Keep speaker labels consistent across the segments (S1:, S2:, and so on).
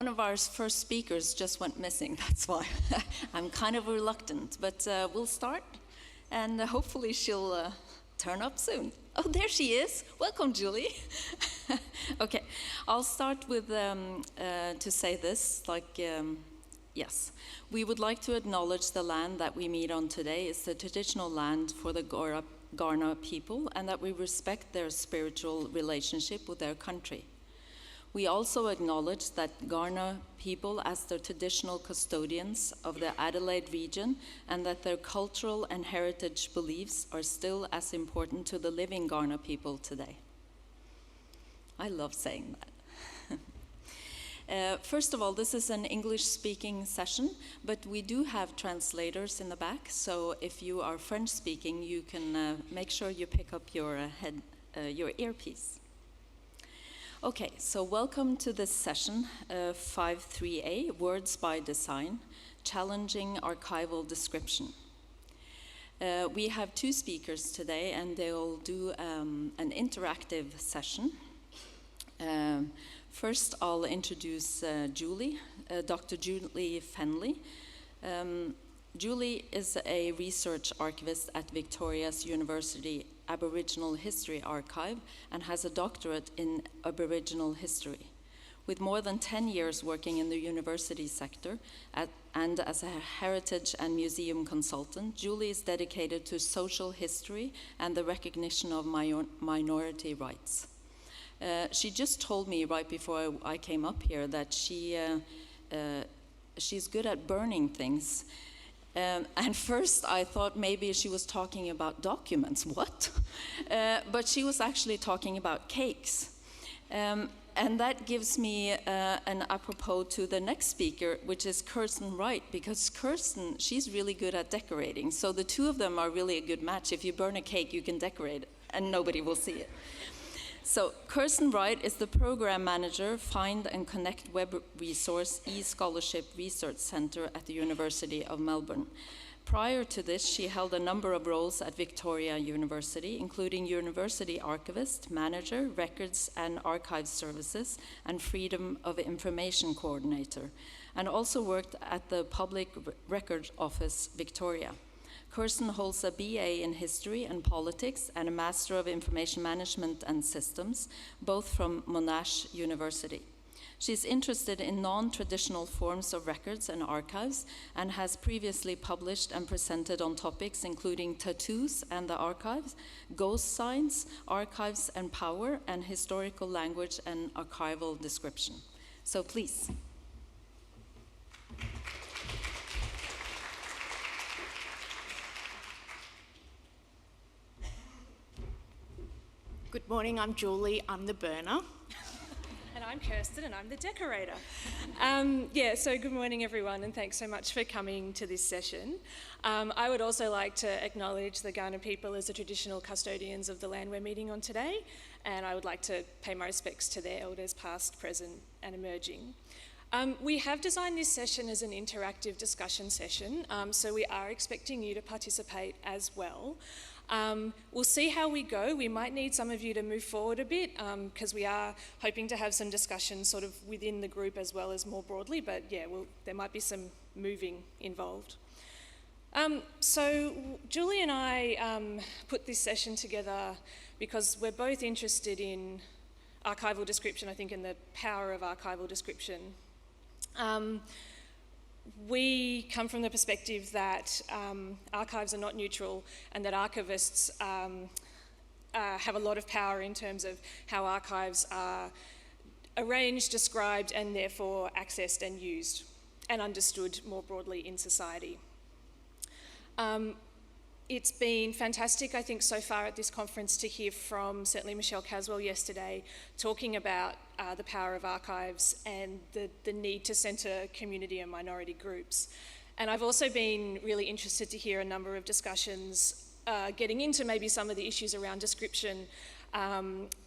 S1: One of our first speakers just went missing, that's why. I'm kind of reluctant, but we'll start, and hopefully she'll turn up soon. Oh, there she is. Welcome, Julie. Okay, I'll start with to say this, yes. We would like to acknowledge the land that we meet on today is the traditional land for the Kaurna people, and that we respect their spiritual relationship with their country. We also acknowledge that Kaurna people as the traditional custodians of the Adelaide region, and that their cultural and heritage beliefs are still as important to the living Kaurna people today. I love saying that. First of all, this is an English-speaking session, but we do have translators in the back, so if you are French-speaking, you can make sure you pick up your earpiece. Okay, so welcome to this session, 5.3a, Words by Design, Challenging Archival Description. We have two speakers today, and they'll do an interactive session. First, I'll introduce Julie, Dr. Julie Fenley. Julie is a research archivist at Victoria's University Aboriginal History Archive and has a doctorate in Aboriginal history. With more than 10 years working in the university sector and as a heritage and museum consultant, Julie is dedicated to social history and the recognition of minority rights. She just told me right before I came up here that she's good at burning things. And first I thought maybe she was talking about documents, what? But she was actually talking about cakes. And that gives me an apropos to the next speaker, which is Kirsten Wright, because Kirsten, she's really good at decorating. So the two of them are really a good match. If you burn a cake, you can decorate it, and nobody will see it. So Kirsten Wright is the program manager, Find and Connect web resource e-scholarship research center at the University of Melbourne. Prior to this, she held a number of roles at Victoria University, including University Archivist, Manager, Records and Archive Services, and Freedom of Information Coordinator, and also worked at the Public Record Office, Victoria. Kirsten holds a BA in History and Politics and a Master of Information Management and Systems, both from Monash University. She's interested in non-traditional forms of records and archives and has previously published and presented on topics including tattoos and the archives, ghost signs, archives and power, and historical language and archival description. So please.
S2: Good morning, I'm Julie, I'm the burner.
S3: And I'm Kirsten and I'm the decorator. So good morning everyone, and thanks so much for coming to this session. I would also like to acknowledge the Kaurna people as the traditional custodians of the land we're meeting on today, and I would like to pay my respects to their elders past, present and emerging. We have designed this session as an interactive discussion session, so we are expecting you to participate as well. We'll see how we go. We might need some of you to move forward a bit because we are hoping to have some discussions sort of within the group as well as more broadly, but yeah, there might be some moving involved. So Julie and I put this session together because we're both interested in archival description, I think, in the power of archival description. We come from the perspective that archives are not neutral and that archivists have a lot of power in terms of how archives are arranged, described, and therefore accessed and used and understood more broadly in society. It's been fantastic, I think, so far at this conference to hear from certainly Michelle Caswell yesterday talking about the power of archives and the need to centre community and minority groups. And I've also been really interested to hear a number of discussions getting into maybe some of the issues around description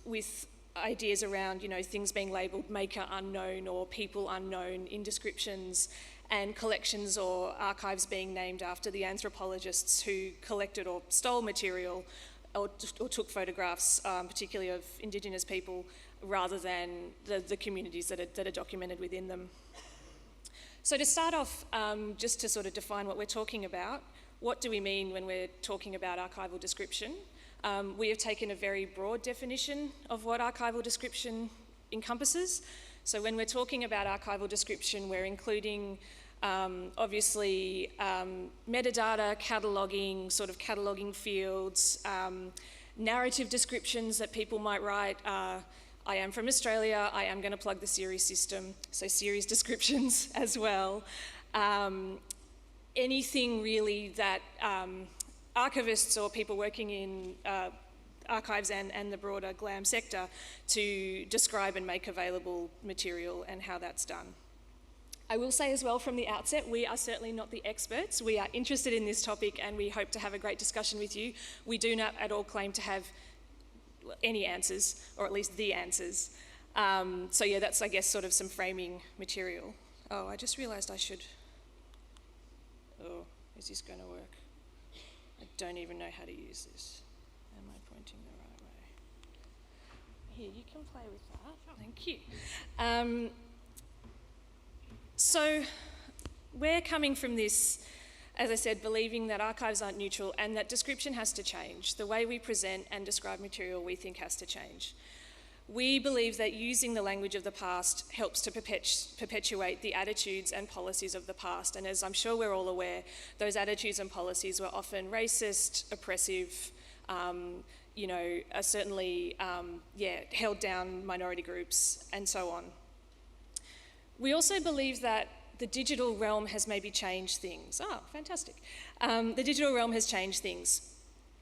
S3: with ideas around, you know, things being labelled maker unknown or people unknown in descriptions, and collections or archives being named after the anthropologists who collected or stole material or took photographs, particularly of Indigenous people, rather than the communities that are documented within them. So to start off, just to sort of define what we're talking about, what do we mean when we're talking about archival description? We have taken a very broad definition of what archival description encompasses. So when we're talking about archival description, we're including obviously metadata, cataloguing, sort of cataloguing fields, narrative descriptions that people might write. I am from Australia, I am going to plug the series system, so series descriptions as well. Anything really that archivists or people working in archives and the broader GLAM sector to describe and make available material and how that's done. I will say as well from the outset, we are certainly not the experts. We are interested in this topic and we hope to have a great discussion with you. We do not at all claim to have any answers, or at least the answers. So yeah, that's, I guess, sort of some framing material. Oh, I just realised I should... Oh, is this going to work? I don't even know how to use this. Am I pointing the right way? Here, you can play with that. Thank you. So we're coming from this, as I said, believing that archives aren't neutral and that description has to change. The way we present and describe material, we think, has to change. We believe that using the language of the past helps to perpetuate the attitudes and policies of the past. And as I'm sure we're all aware, those attitudes and policies were often racist, oppressive, certainly, held down minority groups and so on. We also believe that the digital realm has maybe changed things. Oh, fantastic. The digital realm has changed things.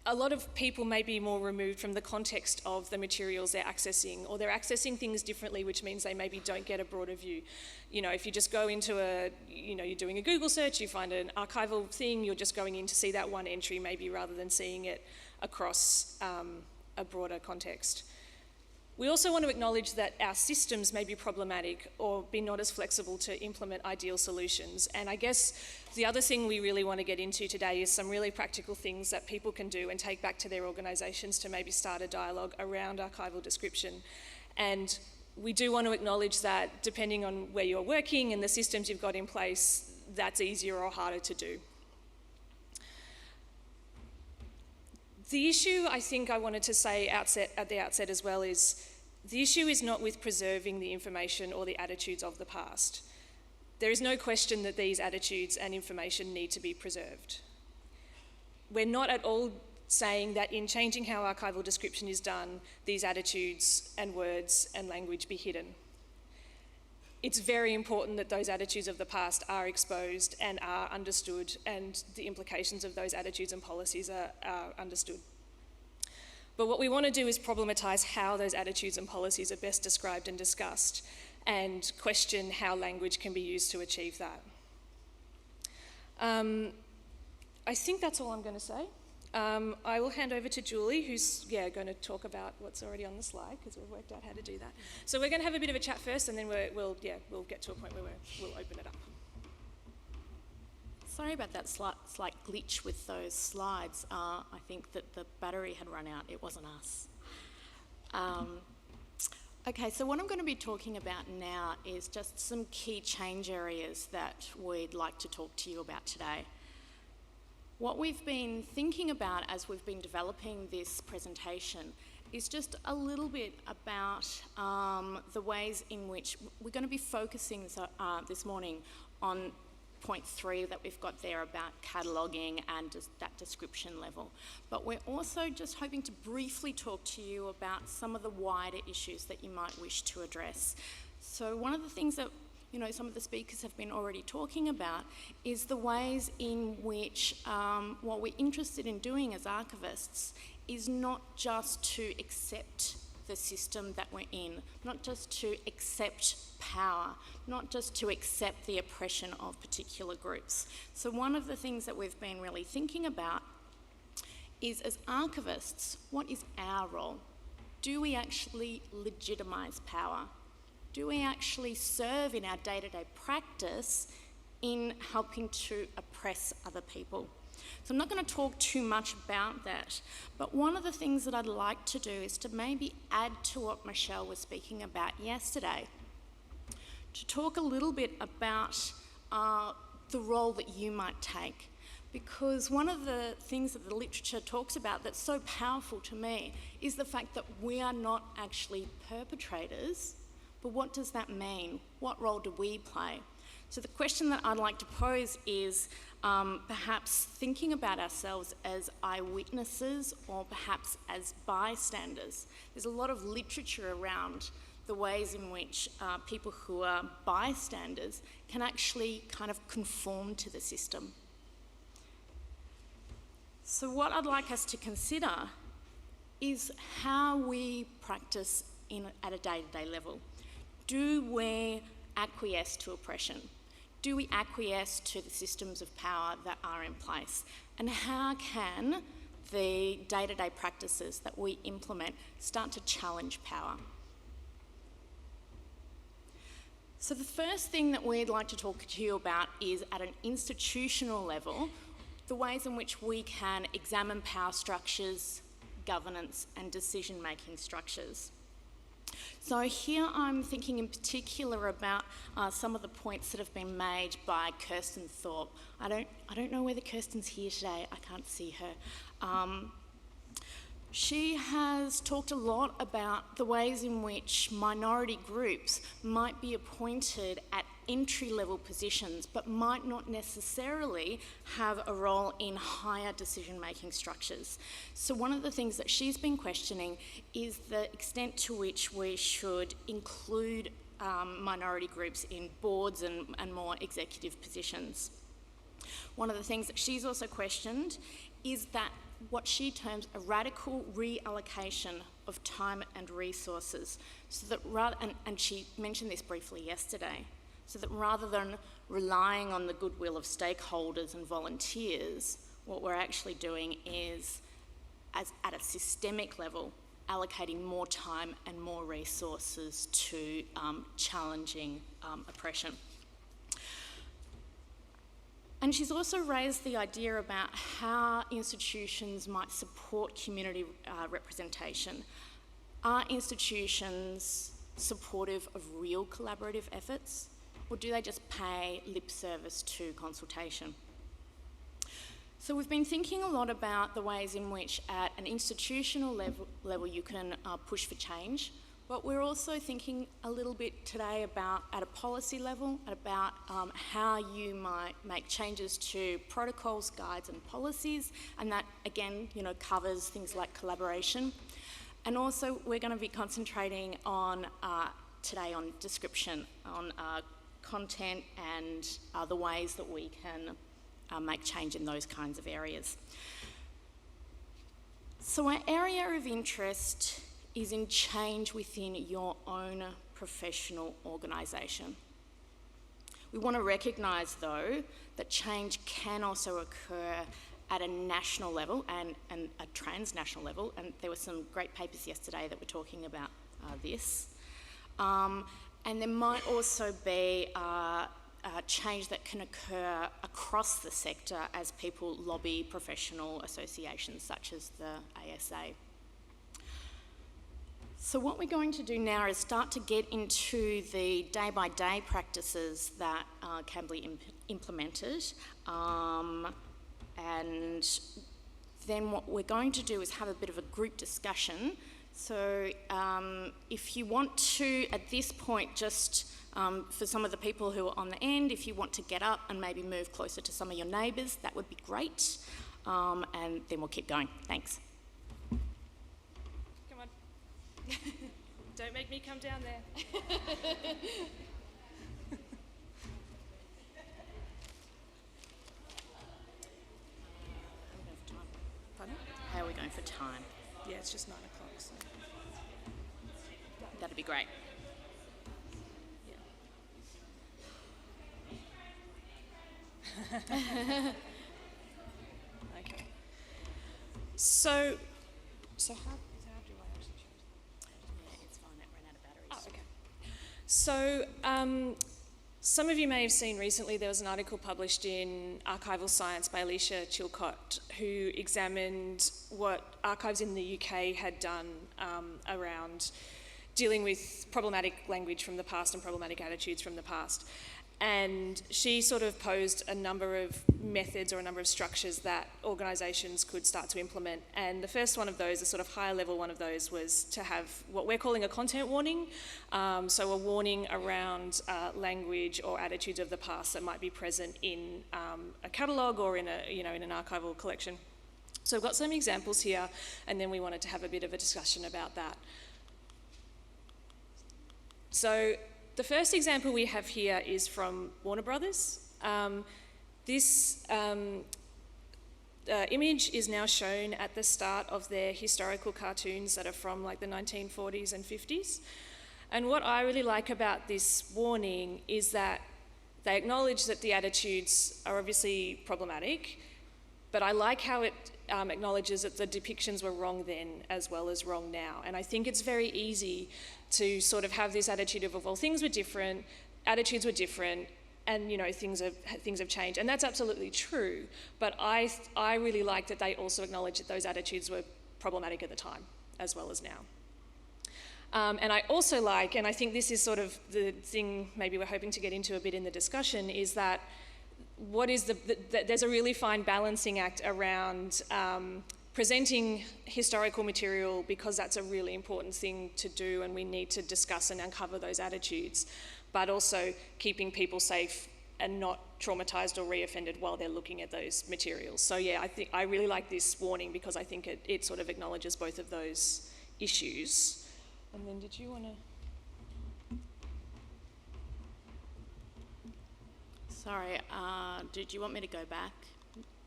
S3: A lot of people may be more removed from the context of the materials they're accessing, or they're accessing things differently, which means they maybe don't get a broader view. You know, if you just go into you're doing a Google search, you find an archival thing, you're just going in to see that one entry maybe rather than seeing it across a broader context. We also want to acknowledge that our systems may be problematic or be not as flexible to implement ideal solutions. And I guess the other thing we really want to get into today is some really practical things that people can do and take back to their organisations to maybe start a dialogue around archival description. And we do want to acknowledge that depending on where you're working and the systems you've got in place, that's easier or harder to do. The issue I think I wanted to say at the outset as well is the issue is not with preserving the information or the attitudes of the past. There is no question that these attitudes and information need to be preserved. We're not at all saying that in changing how archival description is done, these attitudes and words and language be hidden. It's very important that those attitudes of the past are exposed and are understood, and the implications of those attitudes and policies are understood. But what we want to do is problematise how those attitudes and policies are best described and discussed, and question how language can be used to achieve that. I think that's all I'm going to say. I will hand over to Julie, who's going to talk about what's already on the slide, because we've worked out how to do that. So we're going to have a bit of a chat first, and then we'll get to a point where we'll open it up.
S2: Sorry about that slight glitch with those slides. I think that the battery had run out. It wasn't us. Okay, so what I'm going to be talking about now is just some key change areas that we'd like to talk to you about today. What we've been thinking about as we've been developing this presentation is just a little bit about the ways in which we're going to be focusing this morning on point 3 that we've got there about cataloguing and just that description level. But we're also just hoping to briefly talk to you about some of the wider issues that you might wish to address. So one of the things that some of the speakers have been already talking about is the ways in which what we're interested in doing as archivists is not just to accept the system that we're in, not just to accept power, not just to accept the oppression of particular groups. So one of the things that we've been really thinking about is, as archivists, what is our role? Do we actually legitimise power? Do we actually serve in our day-to-day practice in helping to oppress other people? So I'm not going to talk too much about that, but one of the things that I'd like to do is to maybe add to what Michelle was speaking about yesterday, to talk a little bit about the role that you might take. Because one of the things that the literature talks about that's so powerful to me is the fact that we are not actually perpetrators, but what does that mean? What role do we play? So the question that I'd like to pose is perhaps thinking about ourselves as eyewitnesses or perhaps as bystanders. There's a lot of literature around the ways in which people who are bystanders can actually kind of conform to the system. So what I'd like us to consider is how we practice at a day-to-day level. Do we acquiesce to oppression? Do we acquiesce to the systems of power that are in place? And how can the day-to-day practices that we implement start to challenge power? So the first thing that we'd like to talk to you about is at an institutional level, the ways in which we can examine power structures, governance and decision-making structures. So here I'm thinking in particular about some of the points that have been made by Kirsten Thorpe. I don't know whether Kirsten's here today, I can't see her. She has talked a lot about the ways in which minority groups might be appointed at entry-level positions but might not necessarily have a role in higher decision-making structures. So one of the things that she's been questioning is the extent to which we should include minority groups in boards and more executive positions. One of the things that she's also questioned is that what she terms a radical reallocation of time and resources, so that and she mentioned this briefly yesterday, so that rather than relying on the goodwill of stakeholders and volunteers, what we're actually doing is, at a systemic level, allocating more time and more resources to challenging oppression. And she's also raised the idea about how institutions might support community representation. Are institutions supportive of real collaborative efforts, or do they just pay lip service to consultation? So we've been thinking a lot about the ways in which at an institutional level you can push for change, but we're also thinking a little bit today about, at a policy level, about how you might make changes to protocols, guides and policies, and that again, covers things like collaboration. And also we're going to be concentrating on today on description, on content and the ways that we can make change in those kinds of areas. So our area of interest is in change within your own professional organisation. We want to recognise, though, that change can also occur at a national level and a transnational level, and there were some great papers yesterday that were talking about this. And there might also be change that can occur across the sector as people lobby professional associations such as the ASA. So what we're going to do now is start to get into the day-by-day practices that can be implemented, and then what we're going to do is have a bit of a group discussion. So if you want to, at this point, just for some of the people who are on the end, if you want to get up and maybe move closer to some of your neighbours, that would be great. And then we'll keep going. Thanks.
S3: Come on. Don't make me come down there. Pardon?
S2: How are we going for time?
S3: Yeah, it's just 9 o'clock, so.
S2: That'd be great.
S3: Yeah. Okay. So how do I actually choose?
S2: Yeah, it's fine. It ran out of batteries.
S3: Oh, okay. So some of you may have seen recently there was an article published in Archival Science by Alicia Chilcott, who examined what archives in the UK had done around dealing with problematic language from the past and problematic attitudes from the past. And she sort of posed a number of methods or a number of structures that organisations could start to implement. And the first one of those, the sort of higher level one of those, was to have what we're calling a content warning. So a warning around language or attitudes of the past that might be present in a catalogue or in an archival collection. So we've got some examples here, and then we wanted to have a bit of a discussion about that. So the first example we have here is from Warner Brothers. This image is now shown at the start of their historical cartoons that are from like the 1940s and 50s. And what I really like about this warning is that they acknowledge that the attitudes are obviously problematic, but I like how it acknowledges that the depictions were wrong then as well as wrong now. And I think it's very easy to sort of have this attitude of, well, things were different, attitudes were different, and things have changed. And that's absolutely true, but I really like that they also acknowledge that those attitudes were problematic at the time as well as now. And I also like, and I think this is sort of the thing maybe we're hoping to get into a bit in the discussion, is that there's a really fine balancing act around presenting historical material, because that's a really important thing to do and we need to discuss and uncover those attitudes, but also keeping people safe and not traumatised or re-offended while they're looking at those materials. So yeah, I really like this warning because I think it sort of acknowledges both of those issues. And then did you want to...
S2: Sorry, did you want me to go back?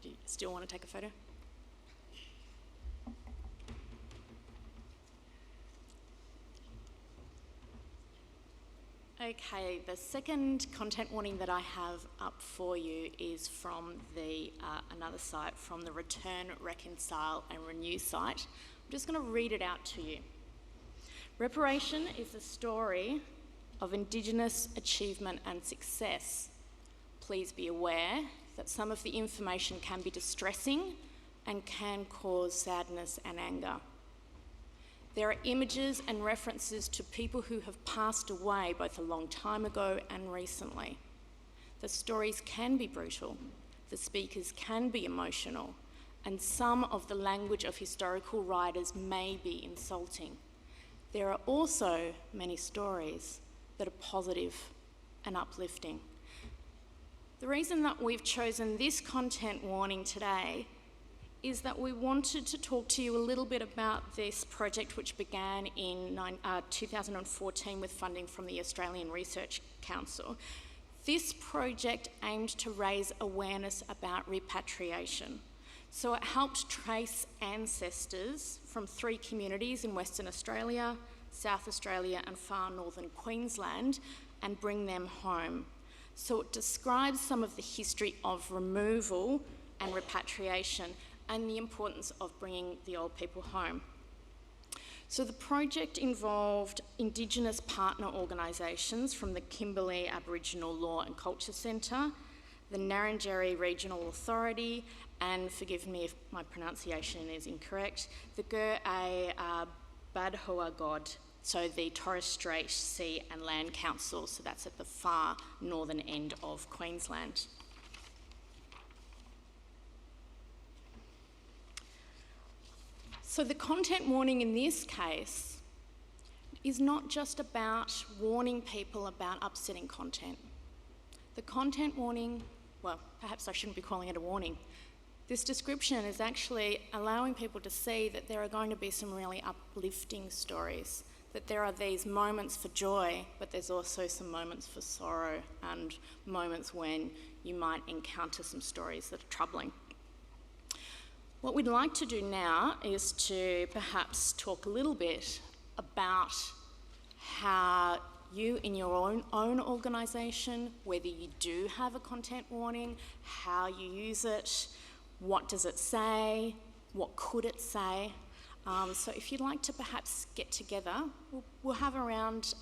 S2: Do you still want to take a photo? Okay, the second content warning that I have up for you is from another site, from the Return, Reconcile and Renew site. I'm just going to read it out to you. Reparation is a story of Indigenous achievement and success. Please be aware that some of the information can be distressing and can cause sadness and anger. There are images and references to people who have passed away both a long time ago and recently. The stories can be brutal, the speakers can be emotional, and some of the language of historical writers may be insulting. There are also many stories that are positive and uplifting. The reason that we've chosen this content warning today is that we wanted to talk to you a little bit about this project, which began in 2014 with funding from the Australian Research Council. This project aimed to raise awareness about repatriation. So it helped trace ancestors from 3 communities in Western Australia, South Australia and far northern Queensland and bring them home. So it describes some of the history of removal and repatriation and the importance of bringing the old people home. So the project involved Indigenous partner organisations from the Kimberley Aboriginal Law and Culture Centre, the Narrandjeri Regional Authority, and forgive me if my pronunciation is incorrect, the Badhoagod, so the Torres Strait Sea and Land Council, so that's at the far northern end of Queensland. So the content warning in this case is not just about warning people about upsetting content. The content warning, well, perhaps I shouldn't be calling it a warning. This description is actually allowing people to see that there are going to be some really uplifting stories, that there are these moments for joy, but there's also some moments for sorrow and moments when you might encounter some stories that are troubling. What we'd like to do now is to perhaps talk a little bit about how you in your own organisation, whether you do have a content warning, how you use it, what does it say, what could it say. So if you'd like to perhaps get together, we'll have around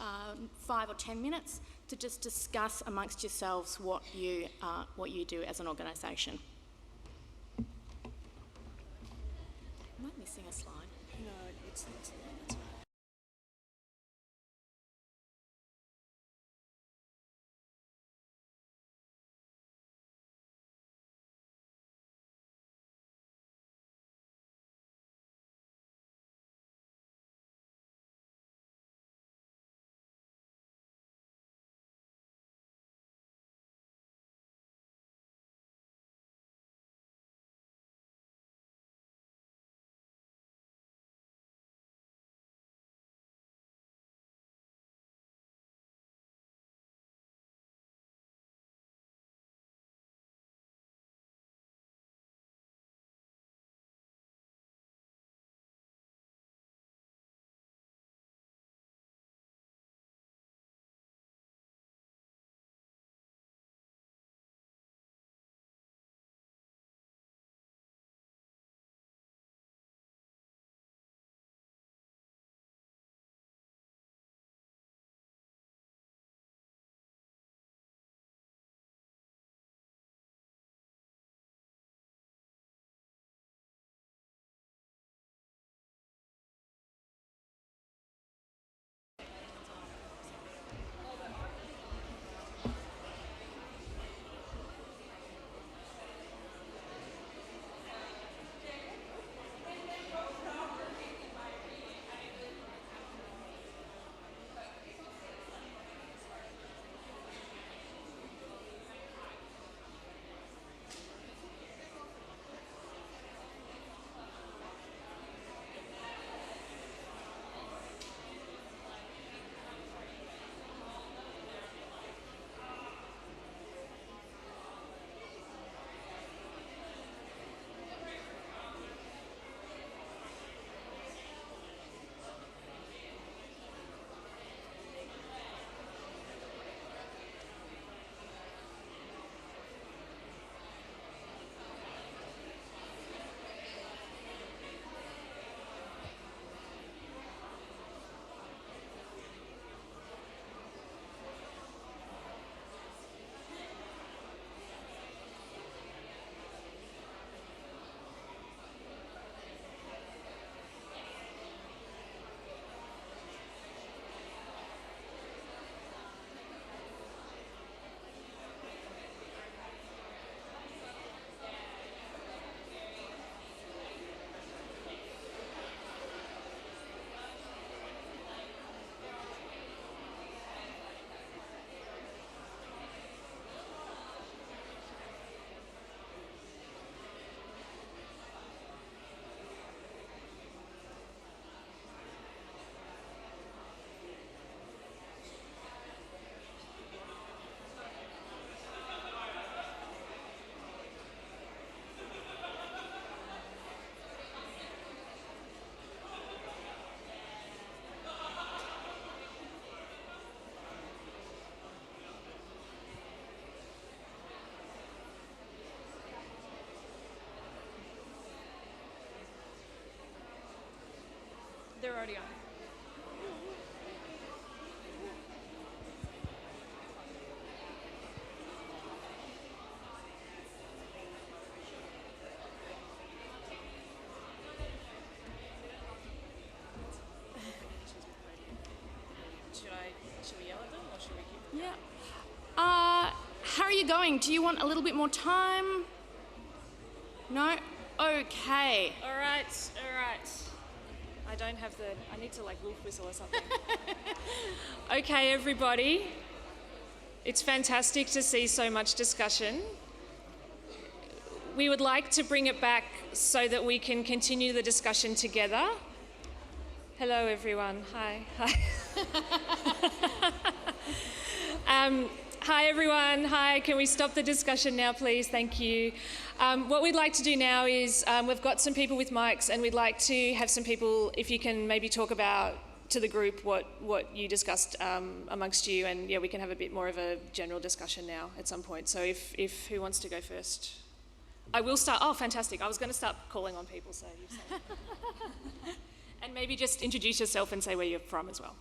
S2: 5 or 10 minutes to just discuss amongst yourselves what you do as an organisation. Am I missing a slide?
S3: No, it's already on. Should we yell at them or should we keep?
S2: Yeah. How are you going? Do you want a little bit more time? No? Okay.
S3: All right. I need to like wolf whistle or something. Okay, everybody. It's fantastic to see so much discussion. We would like to bring it back so that we can continue the discussion together. Hello, everyone. Hi. Hi, everyone. Hi, can we stop the discussion now, please? Thank you. What we'd like to do now is we've got some people with mics and we'd like to have some people, if you can maybe talk about to the group what you discussed amongst you, and yeah, we can have a bit more of a general discussion now at some point. So if who wants to go first? I will start. Oh, fantastic. I was going to start calling on people, so you've said. And maybe just introduce yourself and say where you're from as well.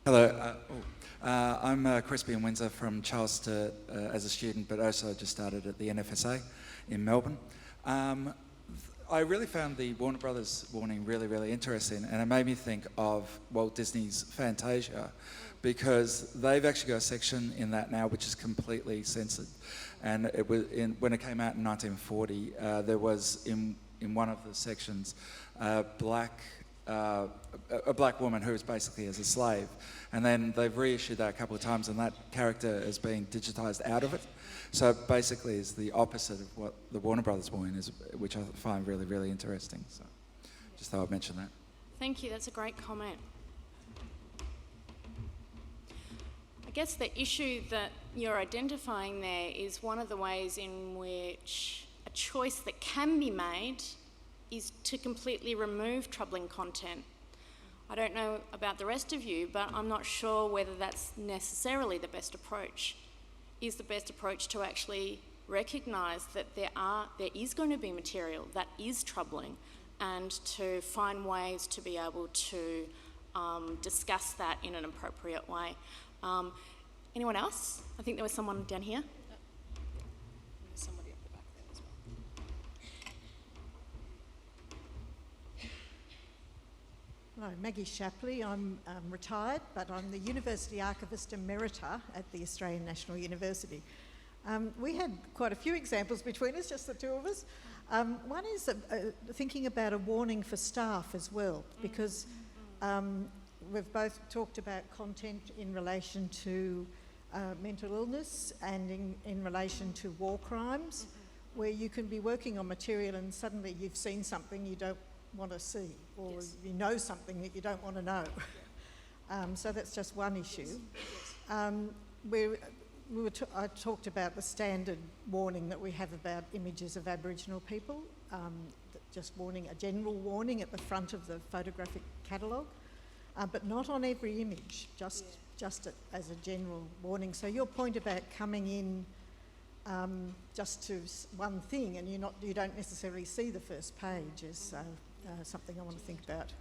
S4: Hello, I'm Crispy Windsor from Charleston as a student, but also just started at the NFSA in Melbourne. I really found the Warner Brothers warning really, really interesting, and it made me think of Walt Disney's Fantasia, because they've actually got a section in that now which is completely censored. And it was when it came out in 1940, there was in one of the sections a black woman who was basically as a slave, and then they've reissued that a couple of times, and that character is being digitised out of it. So basically, it's the opposite of what the Warner Brothers warning is, which I find really, really interesting. So, just thought I'd mention that.
S2: Thank you. That's a great comment. I guess the issue that you're identifying there is one of the ways in which a choice that can be made is to completely remove troubling content. I don't know about the rest of you, but I'm not sure whether that's necessarily the best approach. Is the best approach to actually recognise that there is going to be material that is troubling, and to find ways to be able to discuss that in an appropriate way. Anyone else? I think there was someone down here.
S3: There's somebody up the back there as well.
S5: Hello, Maggie Shapley. I'm retired, but I'm the University Archivist Emerita at the Australian National University. We had quite a few examples between us, just the two of us. One is thinking about a warning for staff as well, because we've both talked about content in relation to mental illness and in relation to war crimes, where you can be working on material and suddenly you've seen something you don't want to see, or you know something that you don't want to know. So that's just one issue. I talked about the standard warning that we have about images of Aboriginal people, just a general warning at the front of the photographic catalogue, but not on every image, just as a general warning. So your point about coming in just to one thing and you don't necessarily see the first page is something I want to think about.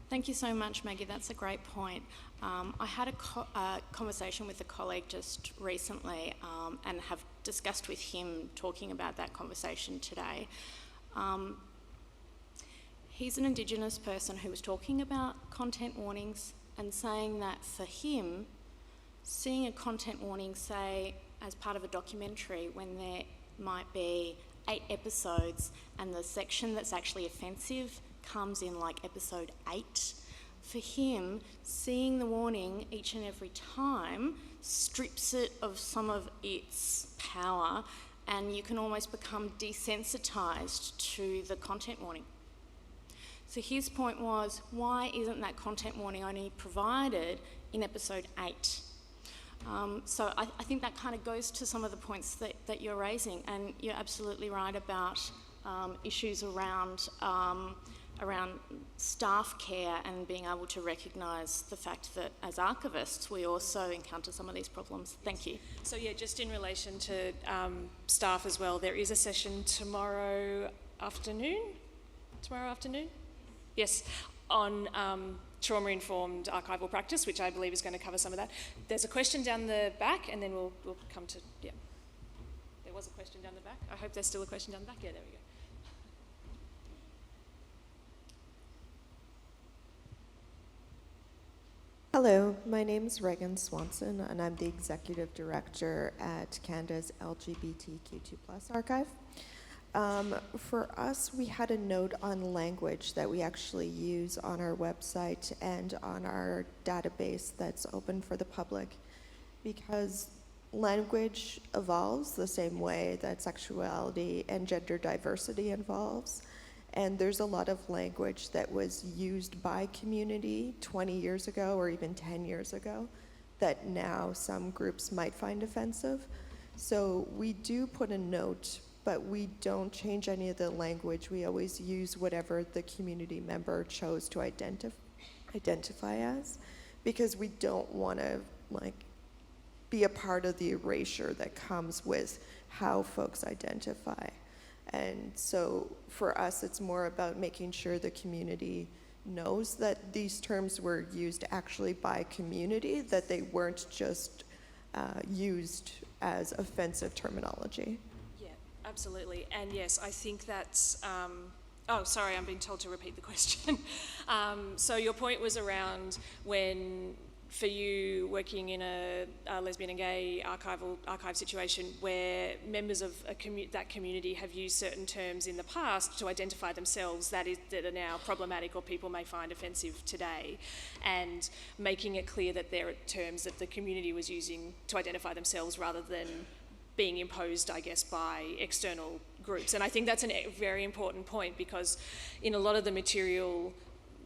S2: Thank you so much, Maggie. That's a great point. I had a conversation with a colleague just recently and have discussed with him talking about that conversation today. He's an Indigenous person who was talking about content warnings and saying that for him, seeing a content warning, say, as part of a documentary when there might be 8 episodes and the section that's actually offensive comes in like episode 8, for him, seeing the warning each and every time strips it of some of its power, and you can almost become desensitised to the content warning. So his point was, why isn't that content warning only provided in episode 8? So I think that kind of goes to some of the points that you're raising, and you're absolutely right about issues around around staff care and being able to recognise the fact that as archivists we also encounter some of these problems. Thank you.
S3: So yeah, just in relation to staff as well, there is a session tomorrow afternoon? Yes, on trauma-informed archival practice, which I believe is going to cover some of that. There's a question down the back, and then we'll come to, yeah. There was a question down the back. I hope there's still a question down the back. Yeah, there we go.
S6: Hello, my name is Regan Swanson, and I'm the Executive Director at Canada's LGBTQ2+ archive. For us, we had a note on language that we actually use on our website and on our database that's open for the public, because language evolves the same way that sexuality and gender diversity evolves. And there's a lot of language that was used by community 20 years ago or even 10 years ago that now some groups might find offensive. So we do put a note, but we don't change any of the language. We always use whatever the community member chose to identify as, because we don't want to be a part of the erasure that comes with how folks identify. And so for us, it's more about making sure the community knows that these terms were used actually by community, that they weren't just used as offensive terminology.
S3: Yeah, absolutely. And yes, I think that's, oh, sorry, I'm being told to repeat the question. So your point was around when, for you working in a lesbian and gay archive situation where members of that community have used certain terms in the past to identify themselves that are now problematic or people may find offensive today, and making it clear that there are terms that the community was using to identify themselves rather than being imposed, I guess, by external groups. And I think that's a very important point, because in a lot of the material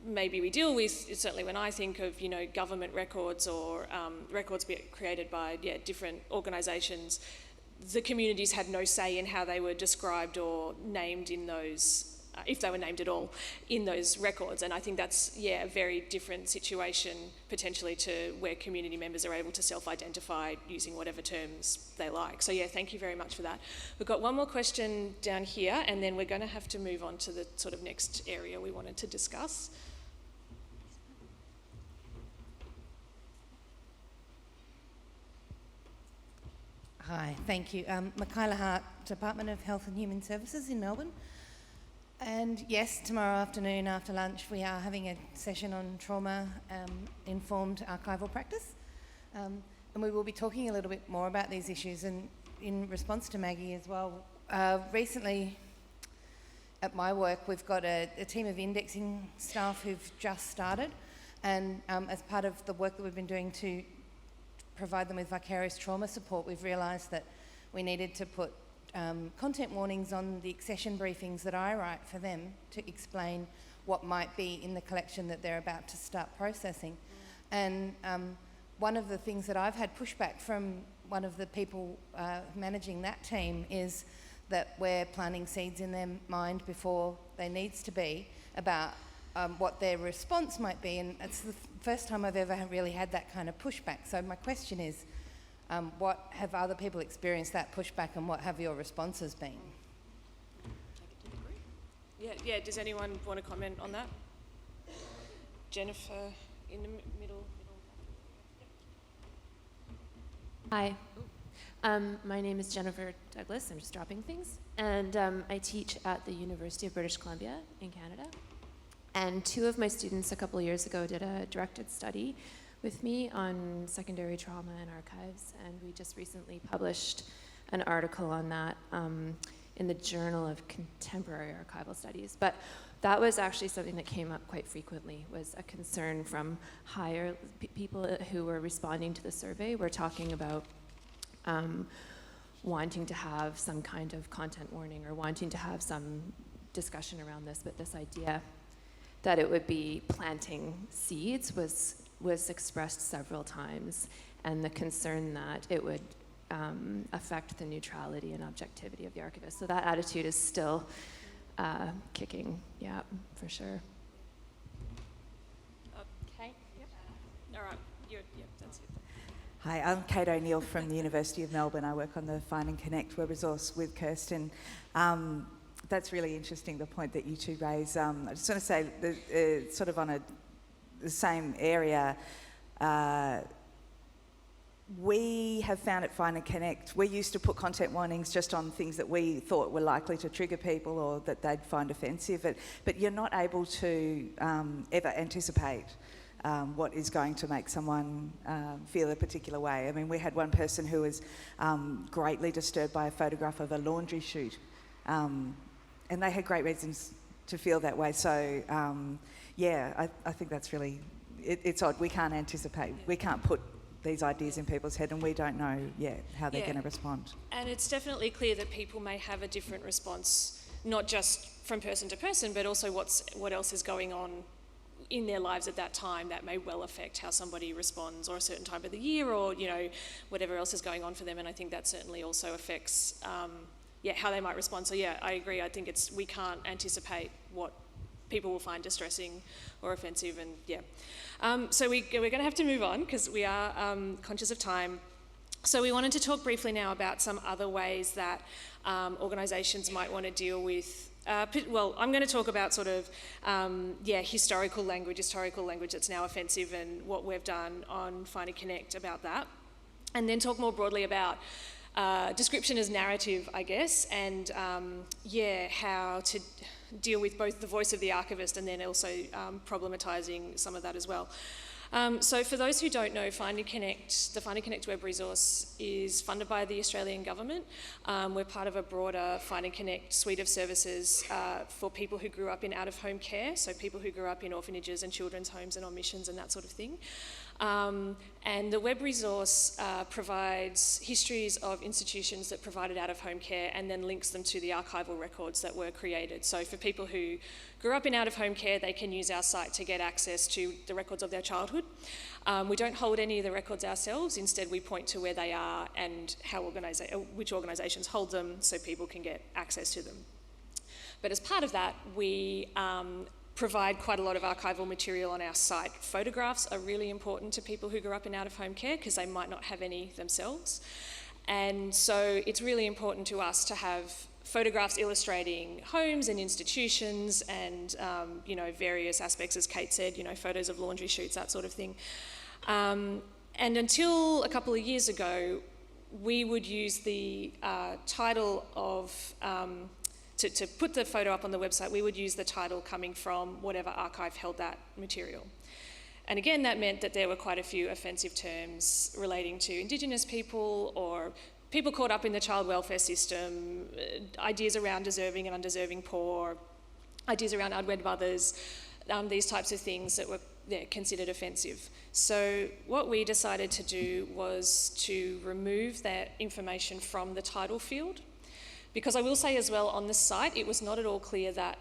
S3: maybe we deal with, certainly when I think of, government records or records created by different organisations, the communities had no say in how they were described or named in those, if they were named at all, in those records. And I think that's, a very different situation potentially to where community members are able to self-identify using whatever terms they like. So thank you very much for that. We've got one more question down here, and then we're going to have to move on to the sort of next area we wanted to discuss.
S7: Hi, thank you. Michaela Hart, Department of Health and Human Services in Melbourne. And yes, tomorrow afternoon after lunch we are having a session on trauma-informed archival practice. And we will be talking a little bit more about these issues. And in response to Maggie as well, recently at my work we've got a team of indexing staff who've just started. And as part of the work that we've been doing to provide them with vicarious trauma support, we've realised that we needed to put content warnings on the accession briefings that I write for them to explain what might be in the collection that they're about to start processing. And one of the things that I've had pushback from one of the people managing that team is that we're planting seeds in their mind before there needs to be about what their response might be, and it's the first time I've ever really had that kind of pushback. So my question is, what have other people experienced that pushback, and what have your responses been?
S3: Yeah, does anyone want to comment on that? Jennifer, in the middle.
S8: Hi, my name is Jennifer Douglas. I'm just dropping things. And I teach at the University of British Columbia in Canada. And two of my students a couple of years ago did a directed study with me on secondary trauma and archives, and we just recently published an article on that in the Journal of Contemporary Archival Studies. But that was actually something that came up quite frequently, was a concern from higher people who were responding to the survey. We're talking about wanting to have some kind of content warning or wanting to have some discussion around this, but this idea that it would be planting seeds was expressed several times, and the concern that it would affect the neutrality and objectivity of the archivist. So that attitude is still kicking. Yeah, for sure.
S3: Okay. Yep. All right. Yep, that's it.
S9: Hi, I'm Kate O'Neill from the University of Melbourne. I work on the Find and Connect web resource with Kirsten. That's really interesting, the point that you two raise. I just want to say, sort of on the same area, we have found at Find and Connect, we used to put content warnings just on things that we thought were likely to trigger people or that they'd find offensive, but you're not able to ever anticipate what is going to make someone feel a particular way. I mean, we had one person who was greatly disturbed by a photograph of a laundry chute, and they had great reasons to feel that way. So, yeah, I think that's really, it's odd. We can't anticipate. We can't put these ideas in people's head, and we don't know yet how they're going to respond.
S3: And it's definitely clear that people may have a different response, not just from person to person, but also what else is going on in their lives at that time that may well affect how somebody responds, or a certain time of the year, or whatever else is going on for them. And I think that certainly also affects how they might respond. So yeah, I agree. I think we can't anticipate what people will find distressing or offensive, and yeah. So we're going to have to move on because we are conscious of time. So we wanted to talk briefly now about some other ways that organisations might want to deal with. Well, I'm going to talk about sort of historical language that's now offensive, and what we've done on Find and Connect about that, and then talk more broadly about description as narrative, I guess, and how to deal with both the voice of the archivist and then also problematising some of that as well. So for those who don't know, the Find and Connect web resource is funded by the Australian government. We're part of a broader Find and Connect suite of services for people who grew up in out-of-home care, so people who grew up in orphanages and children's homes and on missions and that sort of thing. And the web resource provides histories of institutions that provided out-of-home care and then links them to the archival records that were created. So for people who grew up in out-of-home care, they can use our site to get access to the records of their childhood. We don't hold any of the records ourselves. Instead, we point to where they are and which organisations hold them, so people can get access to them. But as part of that, we provide quite a lot of archival material on our site. Photographs are really important to people who grew up in out-of-home care because they might not have any themselves. And so it's really important to us to have photographs illustrating homes and institutions and, various aspects, as Kate said, photos of laundry chutes, that sort of thing. And until a couple of years ago, we would use the title of to put the photo up on the website, we would use the title coming from whatever archive held that material. And again, that meant that there were quite a few offensive terms relating to Indigenous people or people caught up in the child welfare system, ideas around deserving and undeserving poor, ideas around unwed mothers, these types of things that were considered offensive. So what we decided to do was to remove that information from the title field. Because I will say as well, on the site, it was not at all clear that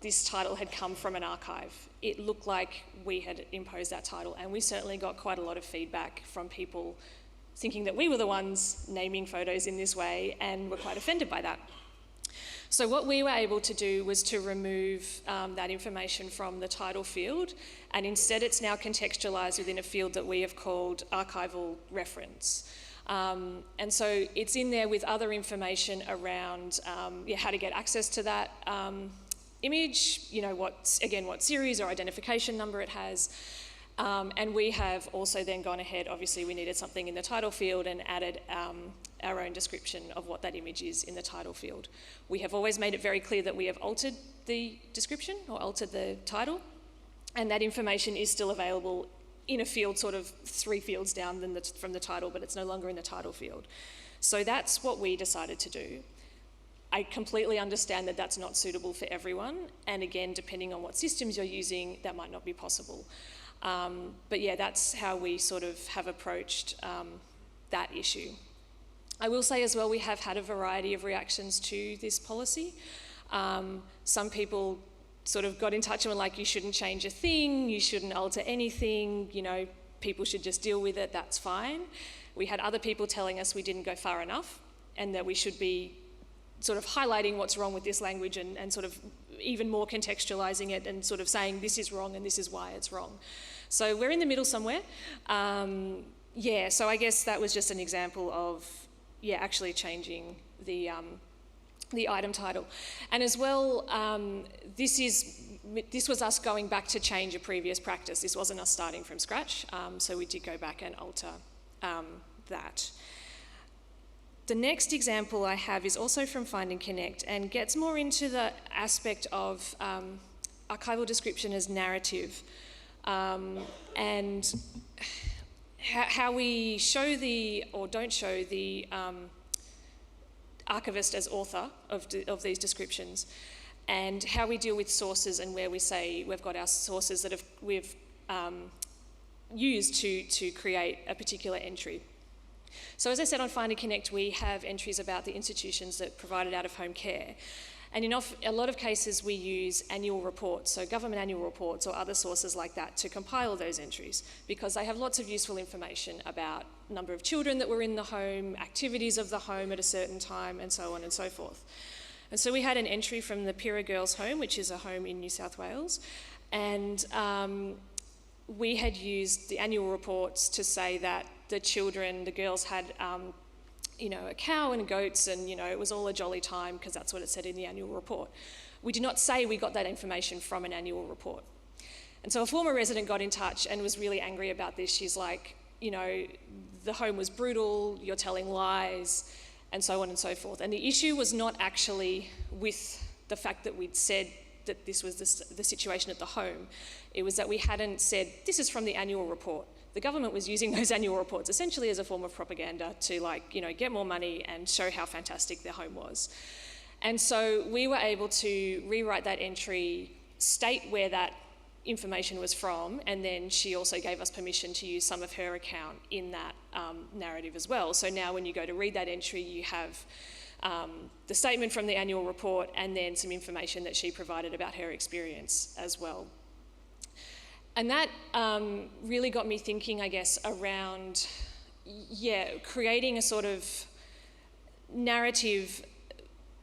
S3: this title had come from an archive. It looked like we had imposed that title, and we certainly got quite a lot of feedback from people thinking that we were the ones naming photos in this way and were quite offended by that. So what we were able to do was to remove that information from the title field, and instead it's now contextualised within a field that we have called archival reference. And so it's in there with other information around how to get access to that image, what series or identification number it has. And we have also then gone ahead, obviously we needed something in the title field, and added our own description of what that image is in the title field. We have always made it very clear that we have altered the description or altered the title, and that information is still available in a field sort of 3 fields down from the title, but it's no longer in the title field. So that's what we decided to do. I completely understand that that's not suitable for everyone, and again, depending on what systems you're using, that might not be possible. But yeah, that's how we sort of have approached that issue. I will say as well, we have had a variety of reactions to this policy. Some people sort of got in touch and were like, you shouldn't change a thing, you shouldn't alter anything, people should just deal with it, that's fine. We had other people telling us we didn't go far enough and that we should be sort of highlighting what's wrong with this language and sort of even more contextualising it and sort of saying this is wrong and this is why it's wrong. So we're in the middle somewhere. So I guess that was just an example of, actually changing the item title. And as well, this was us going back to change a previous practice. This wasn't us starting from scratch, so we did go back and alter that. The next example I have is also from Find and Connect and gets more into the aspect of archival description as narrative, and how we show or don't show the archivist as author of these descriptions, and how we deal with sources and where we say we've got our sources that we've used to create a particular entry. So as I said, on Find and Connect, we have entries about the institutions that provided out-of-home care. And in a lot of cases, we use annual reports, so government annual reports or other sources like that, to compile those entries, because they have lots of useful information about number of children that were in the home, activities of the home at a certain time, and so on and so forth. And so we had an entry from the Pira Girls' Home, which is a home in New South Wales, and we had used the annual reports to say that the girls had a cow and goats, and it was all a jolly time, because that's what it said in the annual report. We did not say we got that information from an annual report. And so a former resident got in touch and was really angry about this. She's like, the home was brutal, you're telling lies, and so on and so forth. And the issue was not actually with the fact that we'd said that this was the situation at the home. It was that we hadn't said, this is from the annual report. The government was using those annual reports essentially as a form of propaganda to get more money and show how fantastic their home was. And so we were able to rewrite that entry, state where that information was from, and then she also gave us permission to use some of her account in that narrative as well. So now when you go to read that entry, you have the statement from the annual report and then some information that she provided about her experience as well. And that really got me thinking, I guess, around, creating a sort of narrative,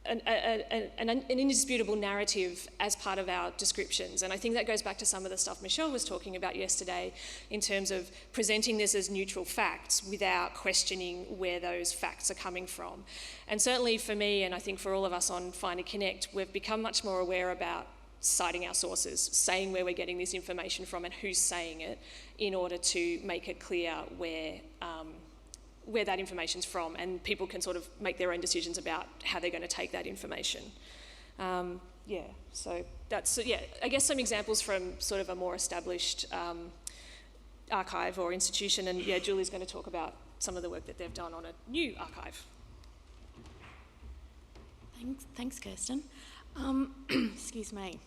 S3: an indisputable narrative as part of our descriptions. And I think that goes back to some of the stuff Michelle was talking about yesterday in terms of presenting this as neutral facts without questioning where those facts are coming from. And certainly for me, and I think for all of us on Find and Connect, we've become much more aware about citing our sources, saying where we're getting this information from and who's saying it, in order to make it clear where that information's from, and people can sort of make their own decisions about how they're going to take that information. So that's, I guess some examples from sort of a more established archive or institution, and Julie's going to talk about some of the work that they've done on a new archive.
S2: Thanks, Kirsten. Excuse me.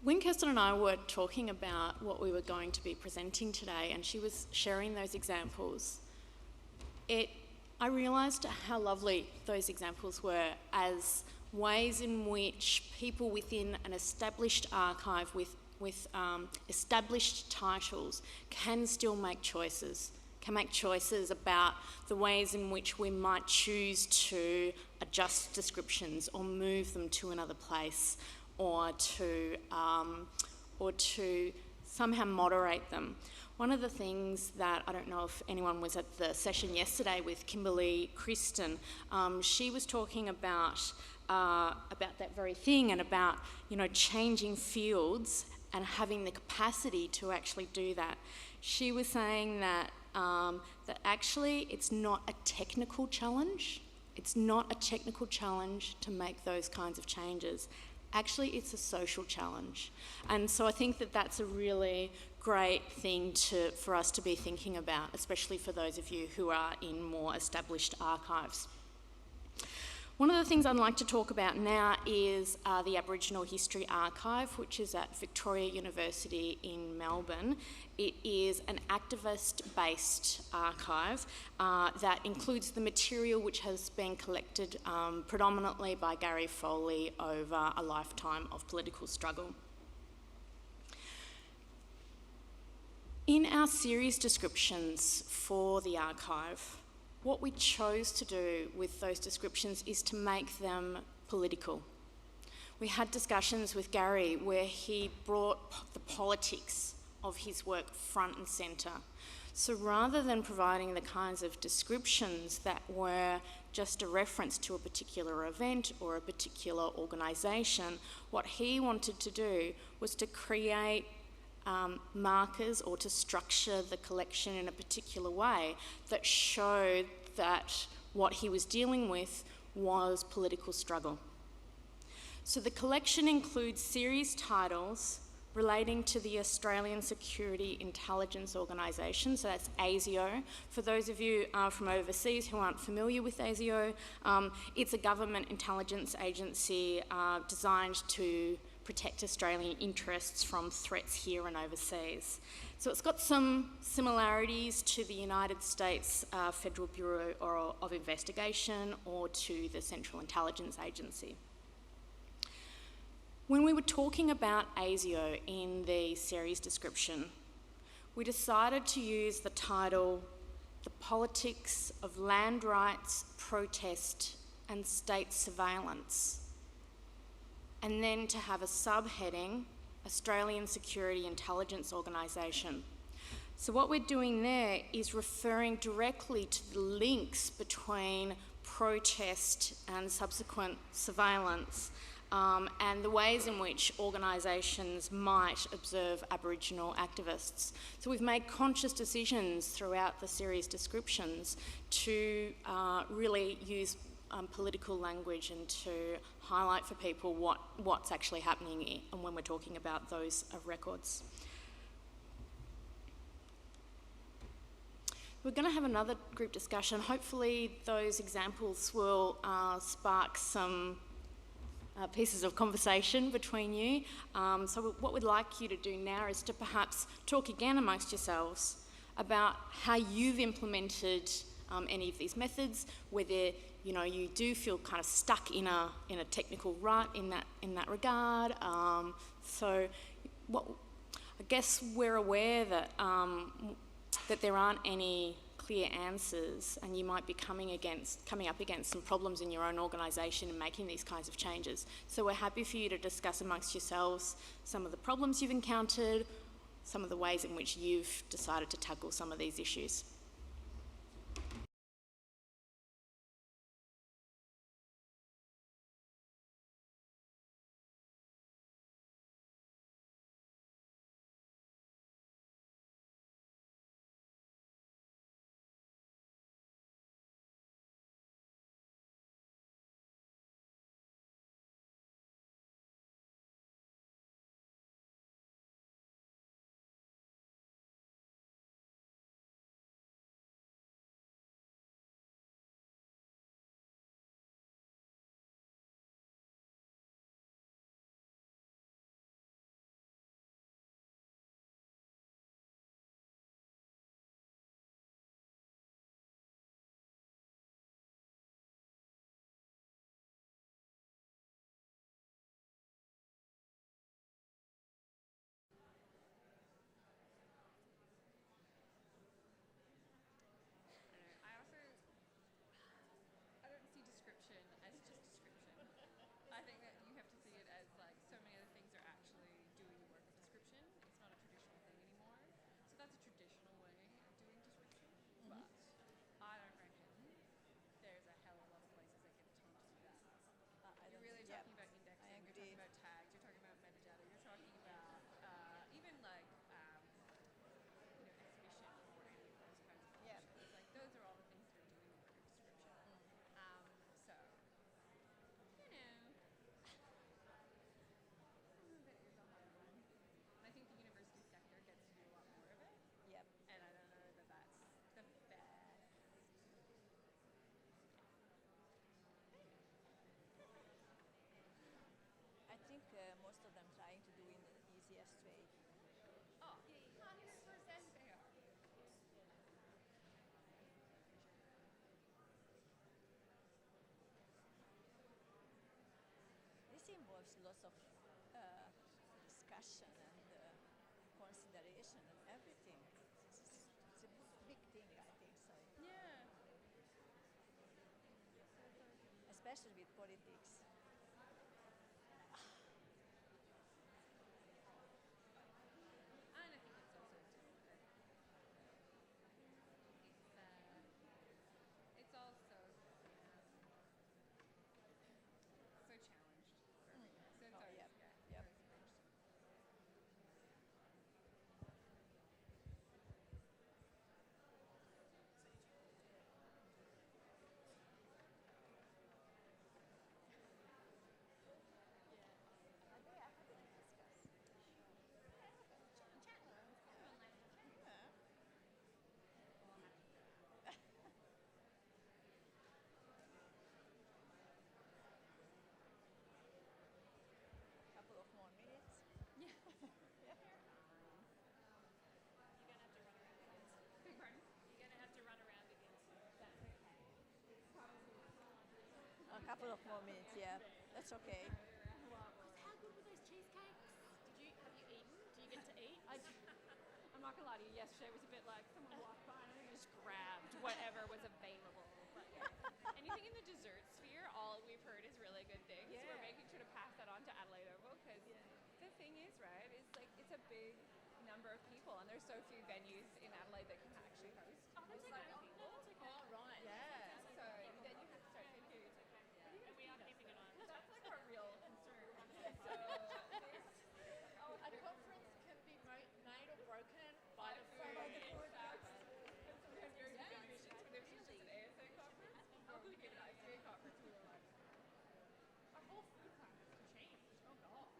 S2: When Kirsten and I were talking about what we were going to be presenting today, and she was sharing those examples, I realised how lovely those examples were as ways in which people within an established archive with established titles can still make choices, about the ways in which we might choose to adjust descriptions or move them to another place, or to somehow moderate them. One of the things that, I don't know if anyone was at the session yesterday with Kimberly Kirsten, she was talking about that very thing, and about changing fields and having the capacity to actually do that. She was saying that actually it's not a technical challenge. It's not a technical challenge to make those kinds of changes. Actually, it's a social challenge. And so I think that that's a really great thing for us to be thinking about, especially for those of you who are in more established archives. One of the things I'd like to talk about now is the Aboriginal History Archive, which is at Victoria University in Melbourne. It is an activist-based archive that includes the material which has been collected predominantly by Gary Foley over a lifetime of political struggle. In our series descriptions for the archive, What we chose to do with those descriptions is to make them political. We had discussions with Gary where he brought the politics of his work front and centre. So rather than providing the kinds of descriptions that were just a reference to a particular event or a particular organisation, what he wanted to do was to create markers or to structure the collection in a particular way that showed that what he was dealing with was political struggle. So the collection includes series titles relating to the Australian Security Intelligence Organisation, so that's ASIO. For those of you from overseas who aren't familiar with ASIO, it's a government intelligence agency designed to protect Australian interests from threats here and overseas. So it's got some similarities to the United States Federal Bureau of Investigation or to the Central Intelligence Agency. When we were talking about ASIO in the series description, we decided to use the title, The Politics of Land Rights, Protest and State Surveillance, and then to have a subheading, Australian Security Intelligence Organisation. So what we're doing there is referring directly to the links between protest and subsequent surveillance, and the ways in which organisations might observe Aboriginal activists. So we've made conscious decisions throughout the series descriptions to really use political language and to highlight for people what's actually happening and when we're talking about those records. We're going to have another group discussion. Hopefully those examples will spark some pieces of conversation between you. So what we'd like you to do now is to perhaps talk again amongst yourselves about how you've implemented any of these methods, whether you do feel kind of stuck in a technical rut in that regard. So I guess we're aware that that there aren't any clear answers, and you might be coming up against some problems in your own organisation in making these kinds of changes. So we're happy for you to discuss amongst yourselves some of the problems you've encountered, some of the ways in which you've decided to tackle some of these issues.
S10: Most of them trying to do in the easiest way.
S3: Oh, 100% they are.
S10: This involves lots of discussion and consideration and everything. It's a big thing, I think so.
S3: Yeah.
S10: especially with politics.
S11: And I think it's also difficult. It's also so challenged for me. So it's always,
S10: Yep.
S11: it's always interesting.
S10: Couple of more minutes.
S11: Beg pardon? You're going to have to run around again. That's okay.
S10: A couple of more minutes, yeah. That's okay.
S2: How good were those cheesecakes? Have you eaten? Do you get to eat?
S11: I'm not going to lie to you, yesterday was a bit like someone walked by and I just grabbed whatever was available. But yeah. Anything in the dessert sphere, all we've heard is really good things.
S2: Yeah.
S11: We're making sure to pass that on to Adelaide Oval because the thing is, right, is like it's a big number of people and there's so few venues in Adelaide that can actually host this many people.
S2: Oh, right.
S11: Yeah, so then you have to start thinking, we are keeping it on. That's like our real concern. So
S2: A conference can be made or broken by the food.
S11: and sometimes you're in conditions when there was just an ASA conference. How could we get an ICA conference? We were like, our whole food plan has changed. Oh God.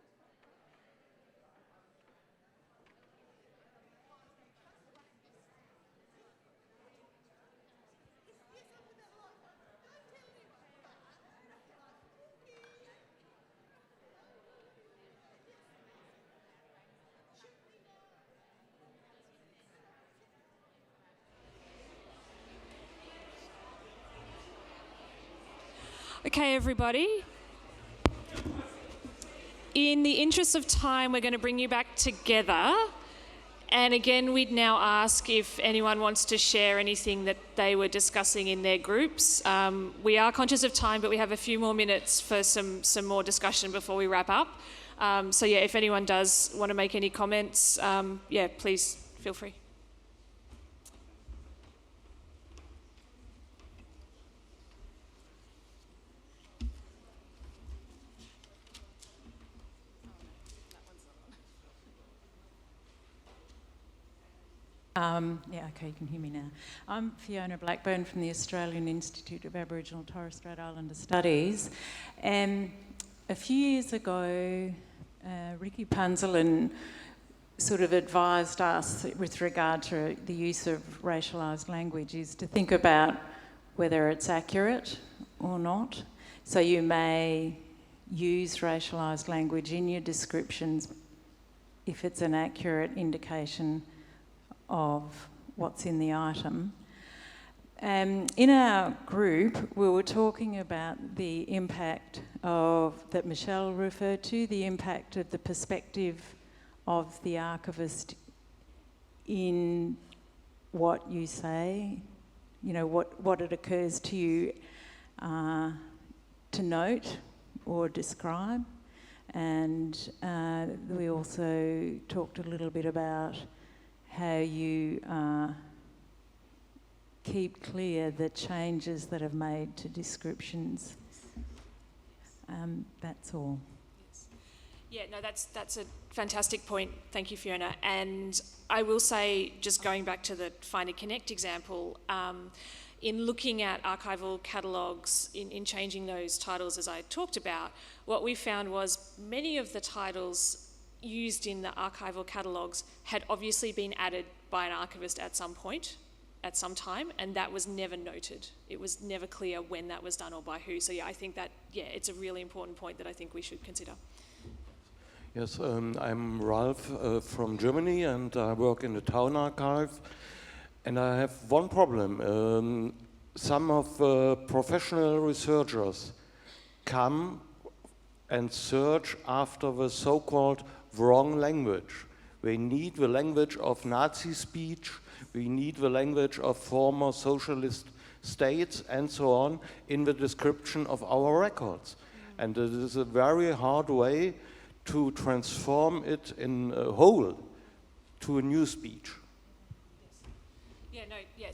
S3: Okay, everybody. In the interest of time, we're going to bring you back together. And again, we'd now ask if anyone wants to share anything that they were discussing in their groups. We are conscious of time, but we have a few more minutes for some more discussion before we wrap up. So yeah, if anyone does want to make any comments, yeah, please feel free.
S12: Yeah, okay, you can hear me now. I'm Fiona Blackburn from the Australian Institute of Aboriginal Torres Strait Islander Studies. And a few years ago, Ricky Punzelin sort of advised us with regard to the use of racialised language is to think about whether it's accurate or not. So you may use racialised language in your descriptions if it's an accurate indication of what's in the item. In our group, we were talking about the impact that Michelle referred to, the impact of the perspective of the archivist in what you say, you know, what it occurs to you to note or describe. And we also talked a little bit about how you keep clear the changes that have made to descriptions. That's all.
S3: Yeah, no, that's a fantastic point. Thank you, Fiona. And I will say, just going back to the Find and Connect example, in looking at archival catalogues, in changing those titles as I talked about, what we found was many of the titles used in the archival catalogues had obviously been added by an archivist at some point, at some time, and that was never noted. It was never clear when that was done or by who. So yeah, I think that, yeah, it's a really important point that I think we should consider.
S13: Yes, I'm Ralph from Germany, and I work in the town archive. And I have one problem. Some of professional researchers come and search after the so-called wrong language. We need the language of Nazi speech. We need the language of former socialist states and so on in the description of our records. And it is a very hard way to transform it in a whole to a new speech.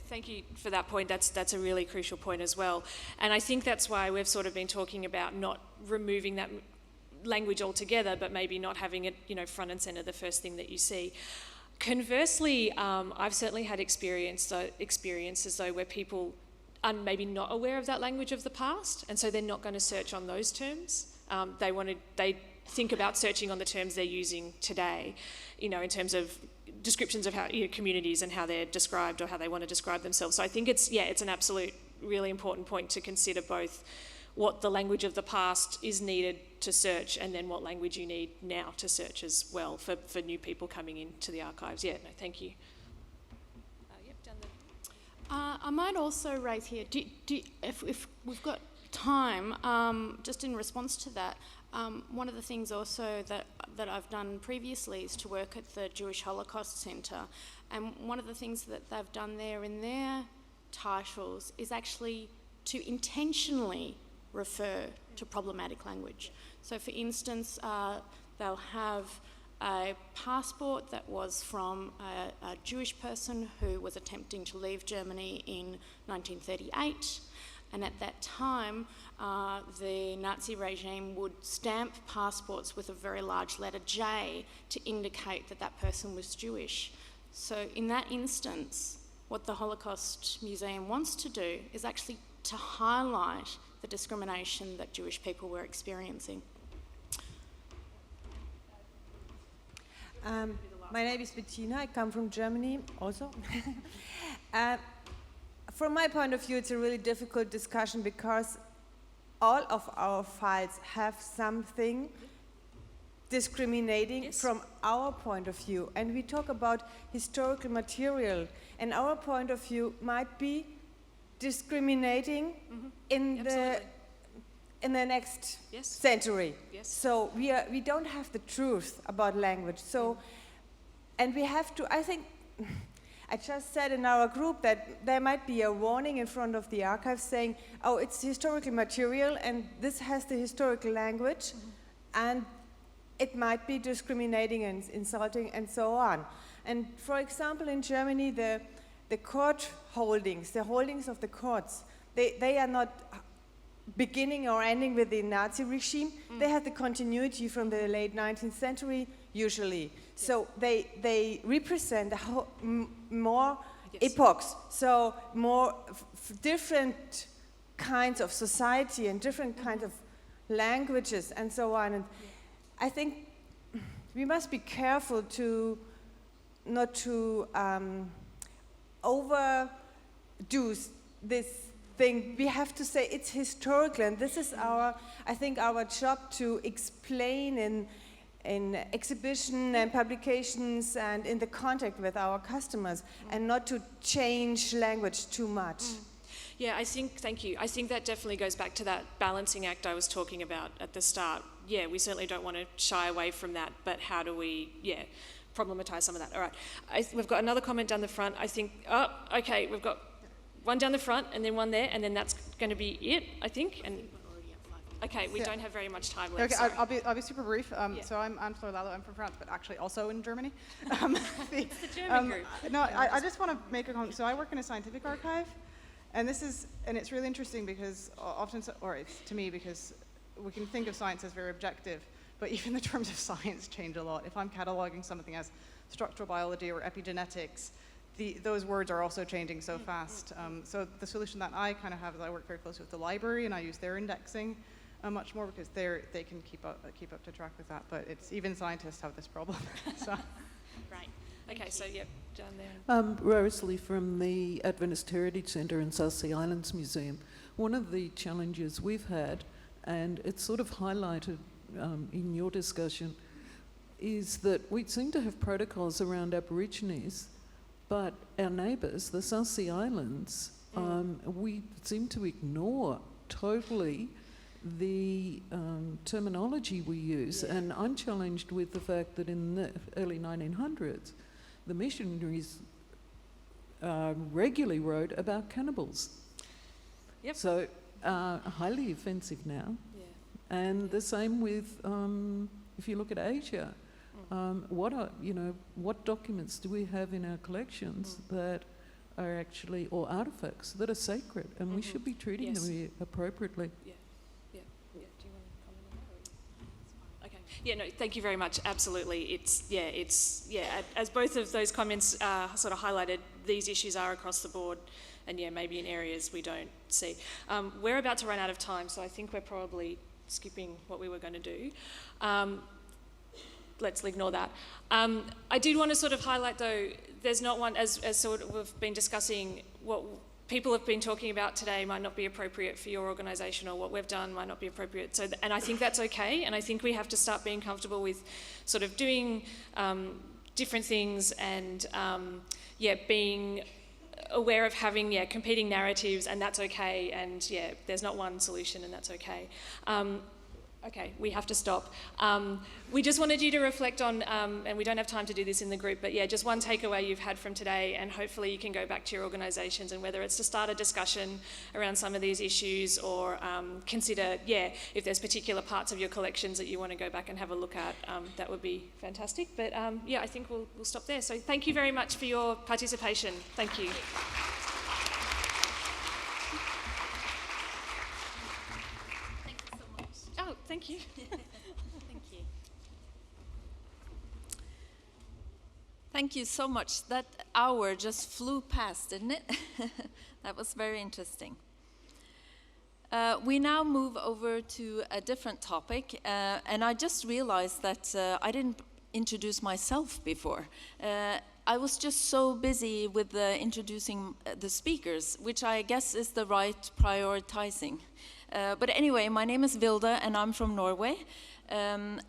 S3: Thank you for that point. That's a really crucial point as well. And I think that's why we've sort of been talking about not removing that language altogether, but maybe not having it, front and center the first thing that you see. Conversely, I've certainly had experiences though where people are maybe not aware of that language of the past, and so they're not going to search on those terms. They think about searching on the terms they're using today, in terms of descriptions of how communities and how they're described or how they want to describe themselves. So I think it's an absolute really important point to consider both what the language of the past is needed to search and then what language you need now to search as well for new people coming into the archives. Thank you.
S2: I might also raise here, if we've got time, just in response to that, one of the things also that I've done previously is to work at the Jewish Holocaust Centre, and one of the things that they've done there in their titles is actually to intentionally refer to problematic language. So for instance, they'll have a passport that was from a Jewish person who was attempting to leave Germany in 1938. And at that time, the Nazi regime would stamp passports with a very large letter J to indicate that that person was Jewish. So in that instance, what the Holocaust Museum wants to do is actually to highlight the discrimination that Jewish people were experiencing.
S14: My name is Bettina, I come from Germany also. From my point of view, it's a really difficult discussion because all of our files have something discriminating from our point of view. And we talk about historical material, and our point of view might be discriminating in the next century. So we don't have the truth about language. So, and we have to, I think, I just said in our group that there might be a warning in front of the archive saying, oh, it's historical material and this has the historical language, and it might be discriminating and insulting and so on. And for example, in Germany, the court holdings, the holdings of the courts, they are not beginning or ending with the Nazi regime. They have the continuity from the late 19th century, usually. So they represent more epochs, so more different kinds of society and different kinds of languages and so on. And I think we must be careful not to overdo this thing. We have to say it's historical, and this is I think our job to explain in exhibition and publications and in the contact with our customers, and not to change language too much.
S3: Thank you. I think that definitely goes back to that balancing act I was talking about at the start. We certainly don't want to shy away from that, but how do we, problematize some of that? All right, we've got another comment down the front. I think, okay, we've got one down the front and then one there, and then that's going to be it, I think. And okay, we don't have very much time left.
S11: Okay, I'll be super brief. So I'm Anne-Fleur Lalo, I'm from France, but actually also in Germany.
S3: It's the German group.
S11: No, I just want to make a comment. So I work in a scientific archive, and it's really interesting because it's to me because we can think of science as very objective, but even the terms of science change a lot. If I'm cataloging something as structural biology or epigenetics, those words are also changing so fast. So the solution that I kind of have is I work very closely with the library, and I use their indexing much more because they can keep up to track with that. But even scientists have this problem. So.
S3: Right. Okay. So down there.
S15: Rosalie from the Adventist Heritage Centre in South Sea Islands Museum. One of the challenges we've had, and it's sort of highlighted in your discussion, is that we seem to have protocols around Aborigines, but our neighbours, the South Sea Islands, we seem to ignore totally the terminology we use. And I'm challenged with the fact that in the early 1900s, the missionaries regularly wrote about cannibals.
S3: Yep.
S15: So highly offensive now.
S3: Yeah.
S15: And the same with, if you look at Asia, what documents do we have in our collections that are actually, or artifacts that are sacred, and we should be treating them appropriately.
S3: Yeah. Do you want to comment on that? Okay. Yeah, no, thank you very much. Absolutely. As both of those comments sort of highlighted, these issues are across the board, and maybe in areas we don't see. We're about to run out of time, so I think we're probably skipping what we were going to do. Let's ignore that. I did want to sort of highlight, though, there's not one, as sort of we've been discussing, what people have been talking about today might not be appropriate for your organisation, or what we've done might not be appropriate. So, and I think that's okay, and I think we have to start being comfortable with sort of doing different things, and being aware of having competing narratives, and that's okay, and there's not one solution, and that's okay. Okay, we have to stop. We just wanted you to reflect on, and we don't have time to do this in the group, but just one takeaway you've had from today, and hopefully you can go back to your organisations, and whether it's to start a discussion around some of these issues, or consider, if there's particular parts of your collections that you want to go back and have a look at, that would be fantastic. But I think we'll stop there. So thank you very much for your participation. Thank you. Oh, thank you.
S1: Thank you. Thank you so much. That hour just flew past, didn't it? That was very interesting. We now move over to a different topic, and I just realized that I didn't introduce myself before. I was just so busy with introducing the speakers, which I guess is the right prioritizing. But anyway, my name is Vilde, and I'm from Norway, and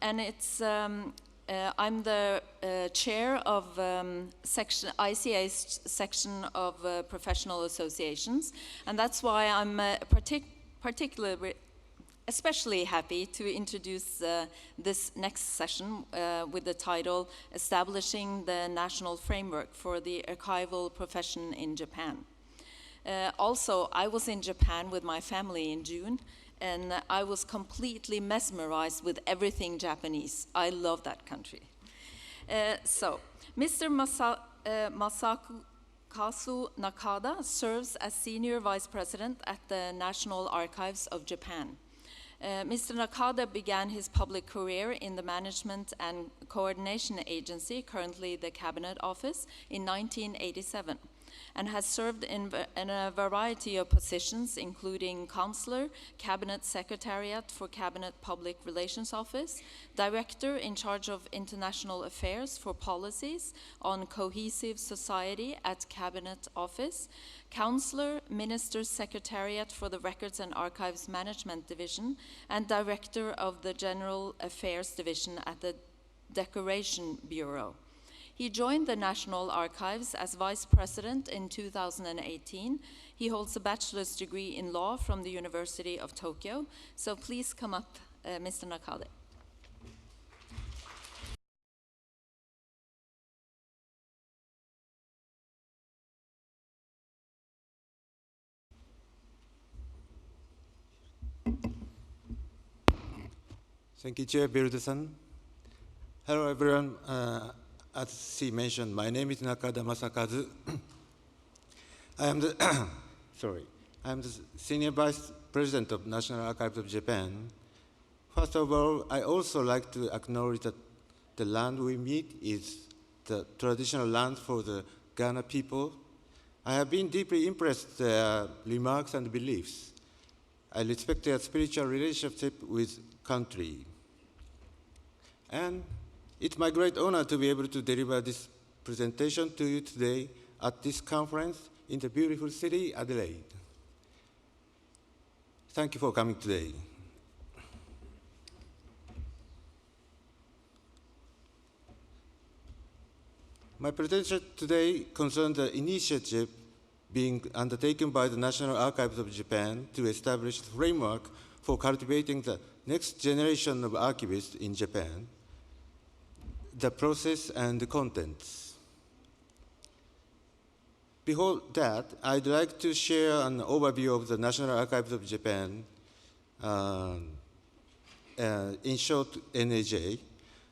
S1: I'm the chair of ICA's section of professional associations, and that's why I'm especially happy to introduce this next session with the title Establishing the National Framework for the Archival Profession in Japan. Also, I was in Japan with my family in June, and I was completely mesmerized with everything Japanese. I love that country. So, Mr. Masakazu Nakada serves as Senior Vice President at the National Archives of Japan. Mr. Nakada began his public career in the Management and Coordination Agency, currently the Cabinet Office, in 1987. And has served in a variety of positions, including Counselor, Cabinet Secretariat for Cabinet Public Relations Office, Director in charge of International Affairs for Policies on Cohesive Society at Cabinet Office, Counselor, Minister Secretariat for the Records and Archives Management Division, and Director of the General Affairs Division at the Decoration Bureau. He joined the National Archives as Vice President in 2018. He holds a bachelor's degree in law from the University of Tokyo. So please come up, Mr. Nakada.
S16: Thank you, Chair Vilde-san. Hello, everyone. As she mentioned, my name is Nakada Masakazu. I am the Senior Vice President of National Archives of Japan. First of all, I also like to acknowledge that the land we meet is the traditional land for the Ghana people. I have been deeply impressed with their remarks and beliefs. I respect their spiritual relationship with country. And it's my great honor to be able to deliver this presentation to you today at this conference in the beautiful city, Adelaide. Thank you for coming today. My presentation today concerns the initiative being undertaken by the National Archives of Japan to establish a framework for cultivating the next generation of archivists in Japan, the process and the contents. before that, I'd like to share an overview of the National Archives of Japan, in short, NAJ.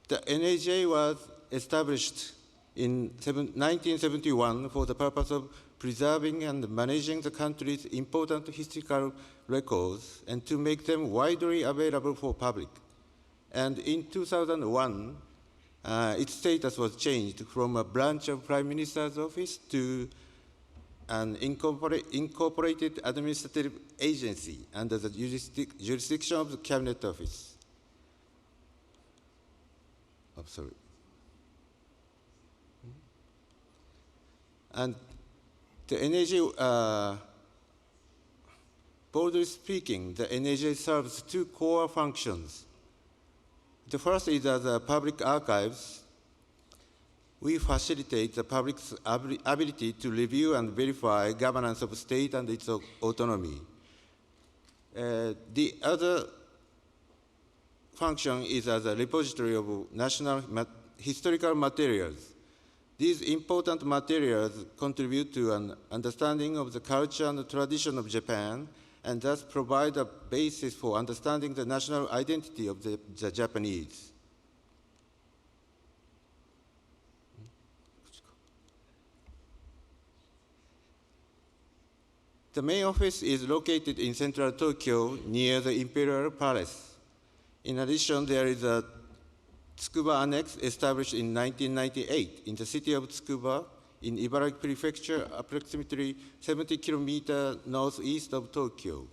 S16: The NAJ was established in 1971 for the purpose of preserving and managing the country's important historical records and to make them widely available for public. And in 2001, its status was changed from a branch of Prime Minister's office to an incorporated administrative agency under the jurisdiction of the Cabinet Office. Oh, sorry. And the NAJ, broadly speaking, the NAJ serves two core functions. The first is as a public archives. We facilitate the public's ability to review and verify governance of state and its autonomy. The other function is as a repository of national historical materials. These important materials contribute to an understanding of the culture and the tradition of Japan, and thus provide a basis for understanding the national identity of the Japanese. The main office is located in central Tokyo near the Imperial Palace. In addition, there is a Tsukuba Annex established in 1998 in the city of Tsukuba in Ibaraki Prefecture, approximately 70 kilometers northeast of Tokyo.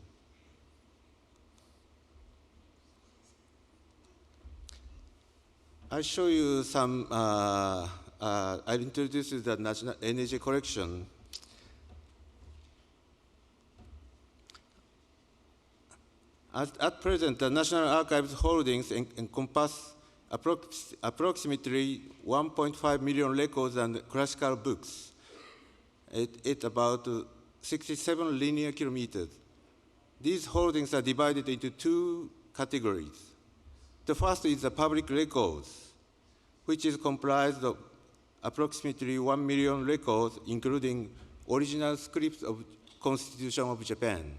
S16: I'll show you some, I'll introduce the National Energy Collection. At present, the National Archives holdings encompass approximately 1.5 million records and classical books. It's about 67 linear kilometers. These holdings are divided into two categories. The first is the public records, which is comprised of approximately 1 million records, including original scripts of Constitution of Japan.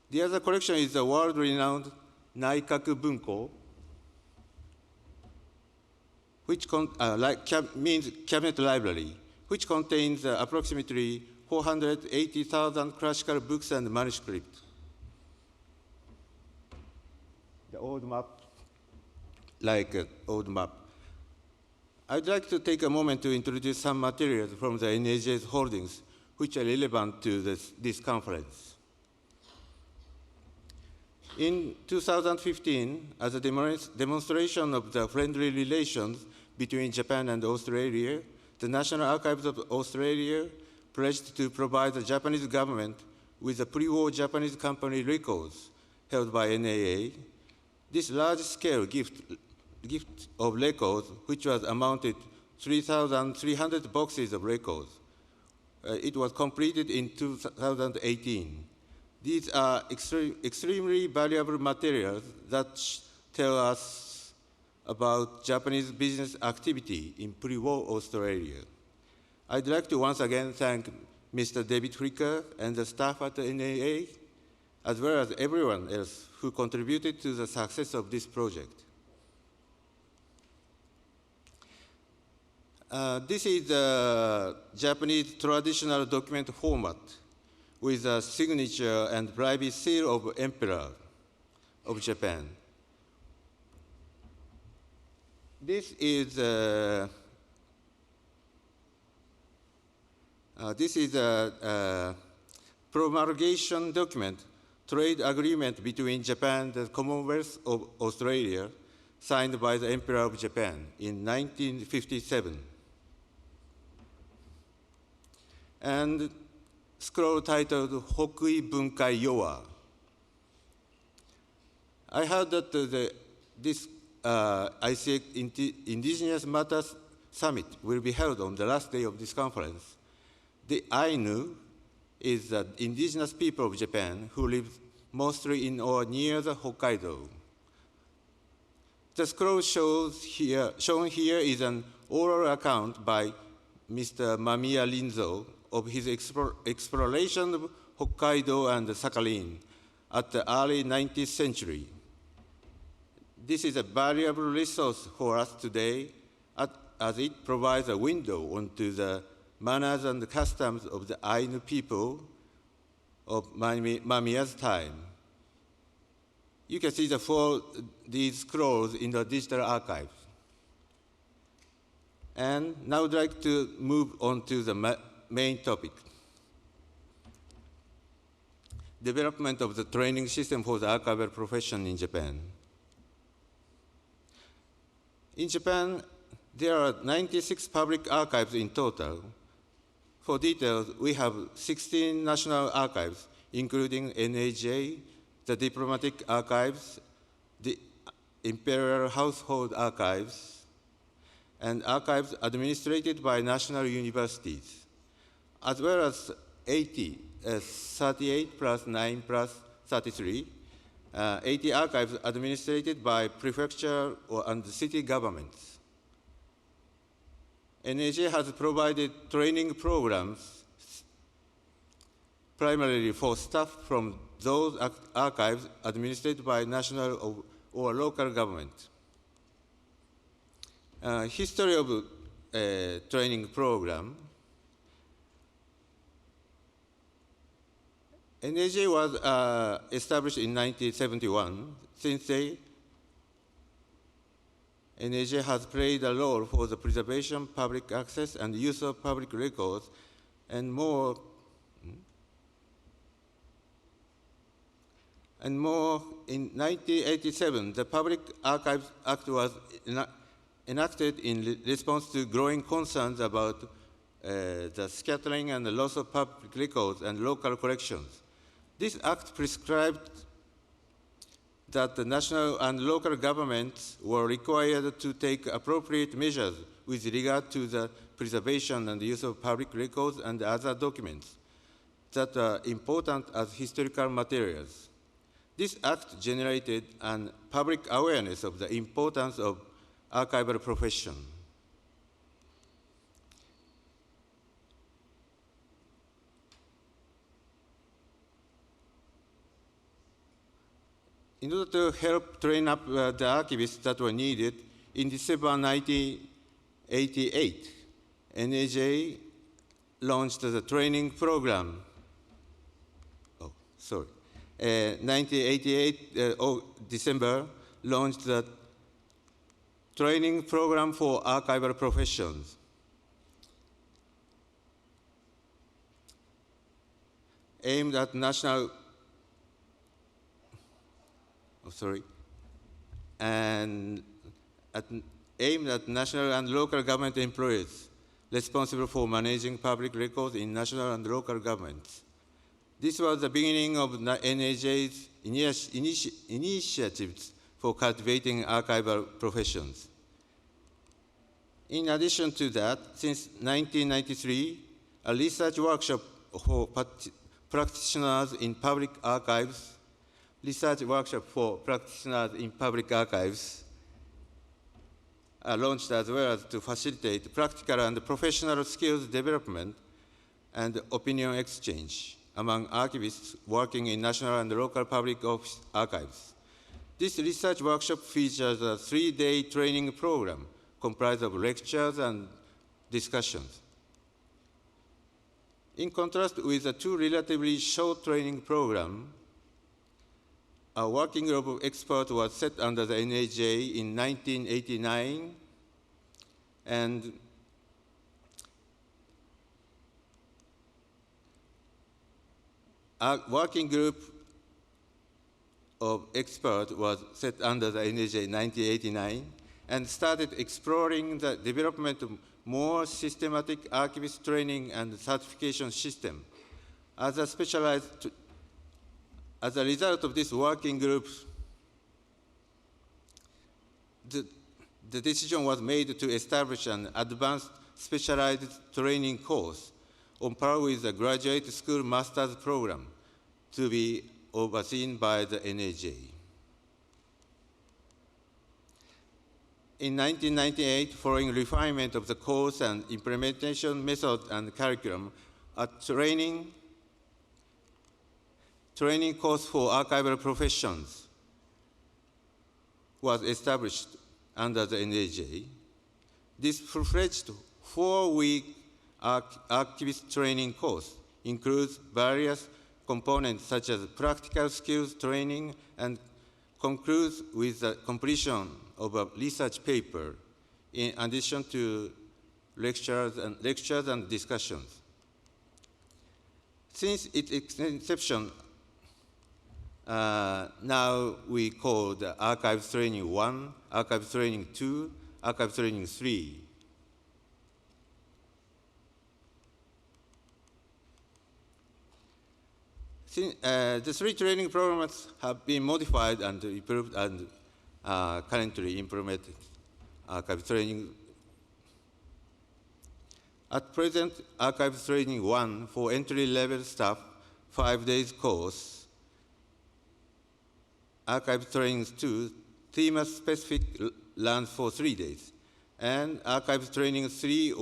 S16: The other collection is the world-renowned Naikaku Bunko, which means Cabinet Library, which contains approximately 480,000 classical books and manuscripts. The old map, like an old map. I'd like to take a moment to introduce some materials from the NAJ's holdings, which are relevant to this conference. In 2015, as a demonstration of the friendly relations between Japan and Australia, the National Archives of Australia pledged to provide the Japanese government with the pre-war Japanese company records held by NAA. This large-scale gift of records, which was amounted 3,300 boxes of records, it was completed in 2018. These are extremely valuable materials that tell us about Japanese business activity in pre-war Australia. I'd like to once again thank Mr. David Fricker and the staff at the NAA, as well as everyone else who contributed to the success of this project. This is the Japanese traditional document format with a signature and private seal of Emperor of Japan. This is a promulgation document, trade agreement between Japan and the Commonwealth of Australia, signed by the Emperor of Japan in 1957. And scroll titled Hokui Bunkai Yowa. I heard that this ICX Indigenous Matters Summit will be held on the last day of this conference. The Ainu is the indigenous people of Japan who live mostly in or near the Hokkaido. The scroll shown here is an oral account by Mr. Mamiya Rinzo of his exploration of Hokkaido and Sakhalin at the early 19th century. This is a valuable resource for us today as it provides a window onto the manners and customs of the Ainu people of Mamiya's time. You can see these scrolls in the digital archive. And now I'd like to move on to the main topic. Development of the training system for the archival profession in Japan. In Japan, there are 96 public archives in total. For details, we have 16 national archives, including NAJ, the Diplomatic Archives, the Imperial Household Archives, and archives administrated by national universities, as well as 80, 38 plus 9 plus 33, 80 archives administrated by prefecture and city governments. NAJ has provided training programs primarily for staff from those archives administered by national or local government. History of training program. NAJ was established in 1971. Since then, NAJ has played a role for the preservation, public access, and use of public records, and more. In 1987, the Public Archives Act was enacted in response to growing concerns about the scattering and the loss of public records and local collections. This act prescribed that the national and local governments were required to take appropriate measures with regard to the preservation and use of public records and other documents that are important as historical materials. This act generated an public awareness of the importance of archival profession. In order to help train up the archivists that were needed, in December 1988, NAJ launched the training program. 1988, December, launched the training program for archival professions. Aimed at national and aimed at national and local government employees responsible for managing public records in national and local governments. This was the beginning of NAJ's initiatives for cultivating archival professions. In addition to that, since 1993, a research workshop for practitioners in public archives launched as well as to facilitate practical and professional skills development and opinion exchange among archivists working in national and local public archives. This research workshop features a 3-day training program comprised of lectures and discussions. In contrast with a 2 relatively short training program, a working group of experts was set under the NAJ in 1989, and a working group of experts was set under the NAJ in 1989 and started exploring the development of more systematic archivist training and certification system. As a result of this working group, the decision was made to establish an advanced specialized training course on par with the graduate school master's program to be overseen by the NAJ. In 1998, following refinement of the course and implementation method and curriculum, a training course for archival professions was established under the NAJ. This full-fledged 4-week archivist training course includes various components such as practical skills training and concludes with the completion of a research paper in addition to lectures and discussions. Since its inception, now we call the Archives Training 1, Archives Training 2, Archives Training 3. The 3 training programs have been modified and improved and currently implemented. Archives Training. At present, Archives Training 1 for entry-level staff, 5 days course. Archives Training 2, theme-specific learns for 3 days. And Archives Training 3,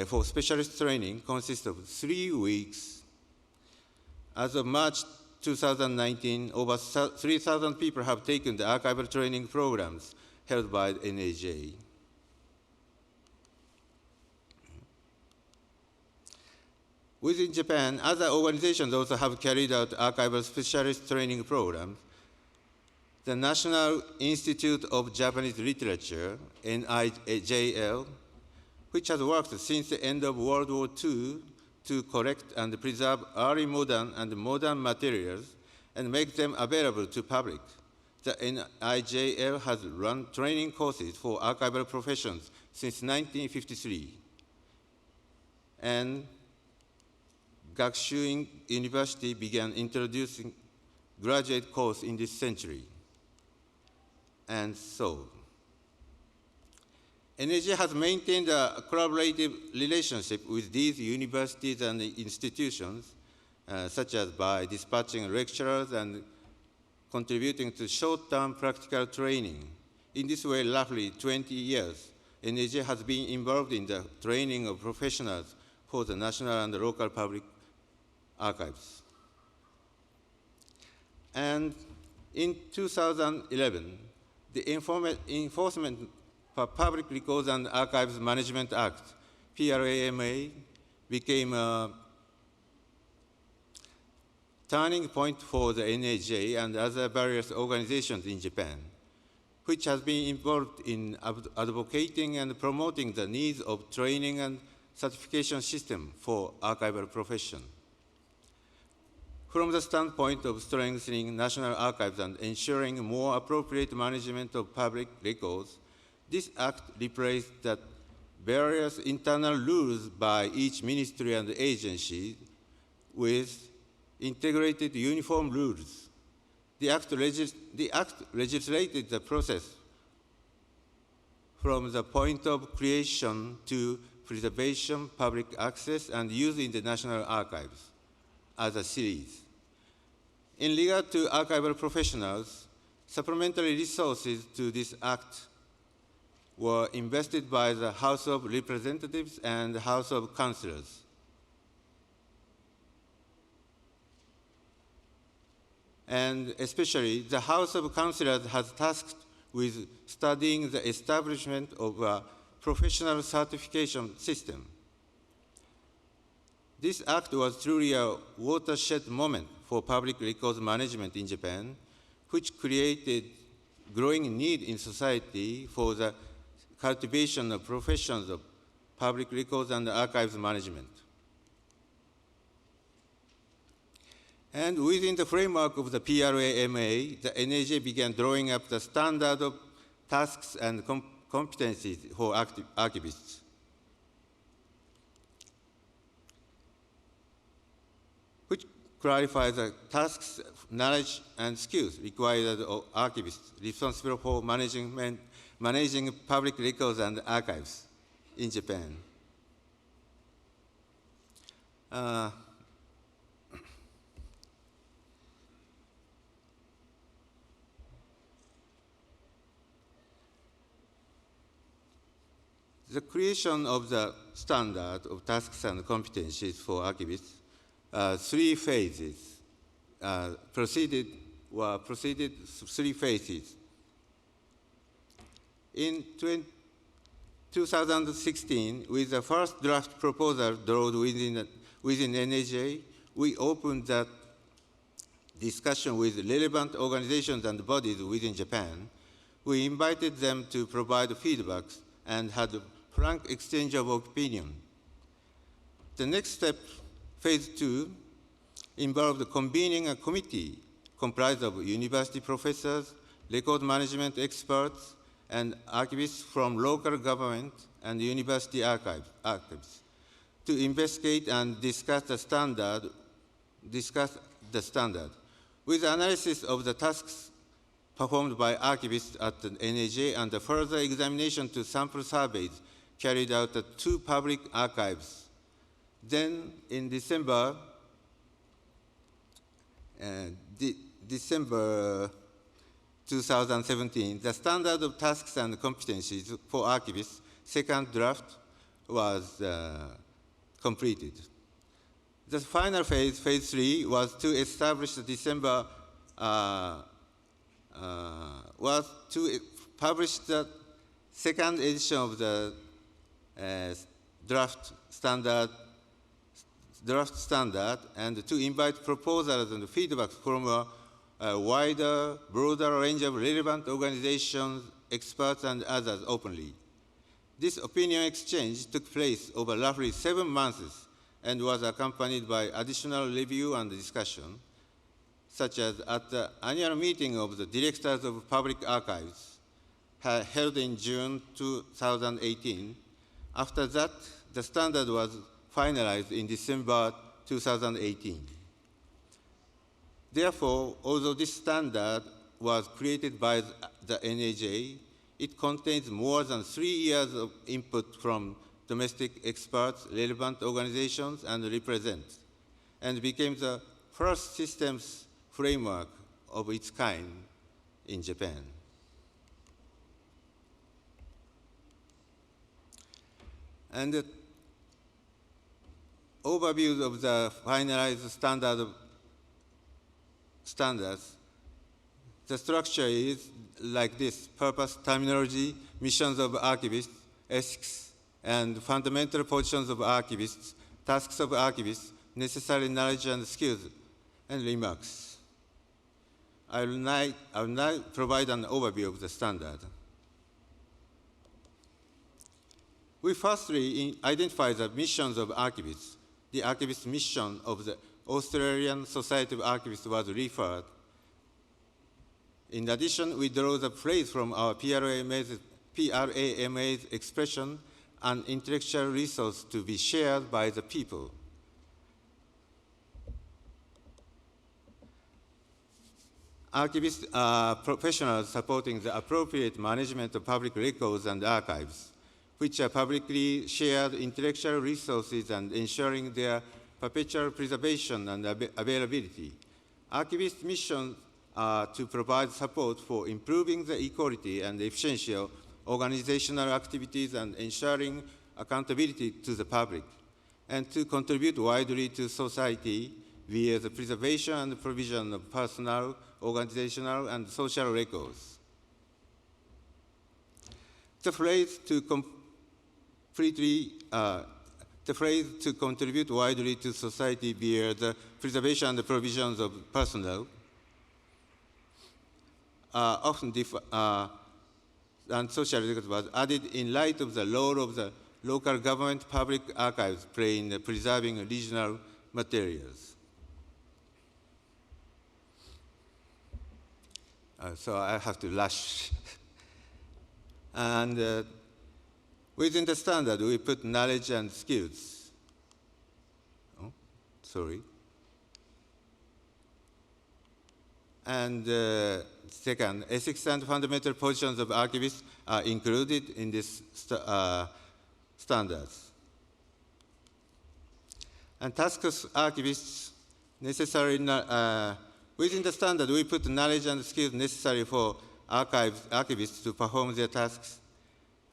S16: for specialist training consists of 3 weeks. As of March 2019, over 3,000 people have taken the archival training programs held by the NAJ. Within Japan, other organizations also have carried out archival specialist training programs. The National Institute of Japanese Literature, NIJL, which has worked since the end of World War II to collect and preserve early modern and modern materials and make them available to public. The NIJL has run training courses for archival professions since 1953. And Gakushuin University began introducing graduate course in this century. And so, NAJ has maintained a collaborative relationship with these universities and institutions, such as by dispatching lecturers and contributing to short-term practical training. In this way, roughly 20 years, NAJ has been involved in the training of professionals for the national and local public archives. And in 2011, the Enforcement for Public Records and Archives Management Act, PRAMA, became a turning point for the NAJ and other various organizations in Japan, which has been involved in advocating and promoting the needs of training and certification system for archival profession. From the standpoint of strengthening national archives and ensuring more appropriate management of public records, this act replaced the various internal rules by each ministry and agency with integrated uniform rules. The act legislated the process from the point of creation to preservation, public access, and use in the National Archives as a series. In regard to archival professionals, supplementary resources to this act were invested by the House of Representatives and the House of Councillors. And especially, the House of Councillors has tasked with studying the establishment of a professional certification system. This act was truly a watershed moment for public records management in Japan, which created growing need in society for the cultivation of professions of public records and archives management. And within the framework of the PRAMA, the NAJ began drawing up the standard of tasks and competencies for archivists. Which clarifies the tasks, knowledge, and skills required of archivists responsible for managing public records and archives in Japan. The creation of the standard of tasks and competencies for archivists, three phases, proceeded 3 phases. In 2016, with the first draft proposal drawn within NHA, we opened that discussion with relevant organizations and bodies within Japan. We invited them to provide feedbacks and had a frank exchange of opinion. The next step, phase 2, involved convening a committee comprised of university professors, record management experts, and archivists from local government and university archives to investigate and discuss the standard. With analysis of the tasks performed by archivists at the NAJ and the further examination to sample surveys carried out at 2 public archives. Then in December 2017, the standard of tasks and competencies for archivists, second draft, was completed. The final phase, phase 3, was to establish the was to publish the second edition of the draft standard, and to invite proposals and feedback from a wider, broader range of relevant organizations, experts, and others openly. This opinion exchange took place over roughly 7 months and was accompanied by additional review and discussion, such as at the annual meeting of the Directors of Public Archives held in June 2018. After that, the standard was finalized in December 2018. Therefore, although this standard was created by the NAJ, it contains more than 3 years of input from domestic experts, relevant organizations, and representatives, and became the first systems framework of its kind in Japan. And the overview of the finalized standards, the structure is like this: purpose, terminology, missions of archivists, ethics, and fundamental positions of archivists, tasks of archivists, necessary knowledge and skills, and remarks. I will now provide an overview of the standard. We firstly identify the missions of archivists. The archivist mission of the Australian Society of Archivists was referred. In addition, we draw the phrase from our PRAMA's expression, an intellectual resource to be shared by the people. Archivists are professionals supporting the appropriate management of public records and archives, which are publicly shared intellectual resources and ensuring their perpetual preservation and availability. Archivists' missions are to provide support for improving the equality and efficiency of organizational activities and ensuring accountability to the public, and to contribute widely to society via the preservation and provision of personal, organizational, and social records. The phrase to contribute widely to society via the preservation and the provisions of personal often and social records was added in light of the role of the local government public archives play in preserving regional materials. So I have to rush. And within the standard, we put knowledge and skills. Oh, sorry. And second, ethics and fundamental positions of archivists are included in this standards. And tasks of archivists necessary. Within the standard, we put knowledge and skills necessary for archivists to perform their tasks.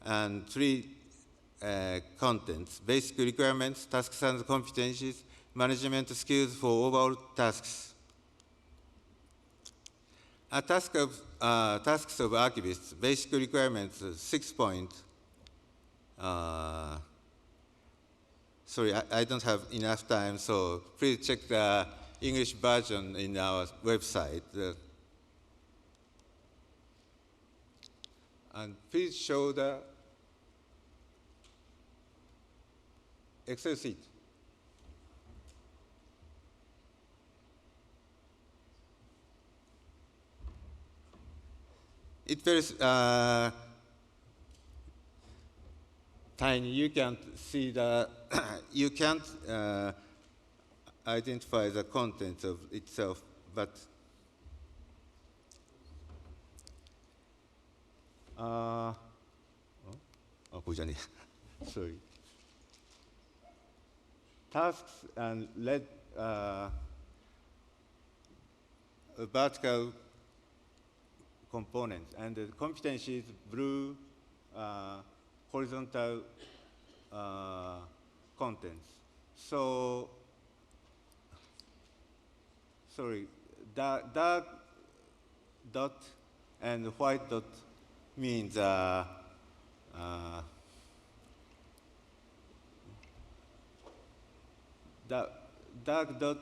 S16: And 3 contents, basic requirements, tasks and competencies, management skills for overall tasks. Tasks of archivists, basic requirements, 6 points. Sorry, I don't have enough time, so please check the English version in our website. And please show the Excel sheet. It's very tiny. You can't see the, you can't identify the content of itself, but sorry. Tasks and red vertical components, and the competencies blue horizontal contents. So, sorry, dark dot and white dot means dark dot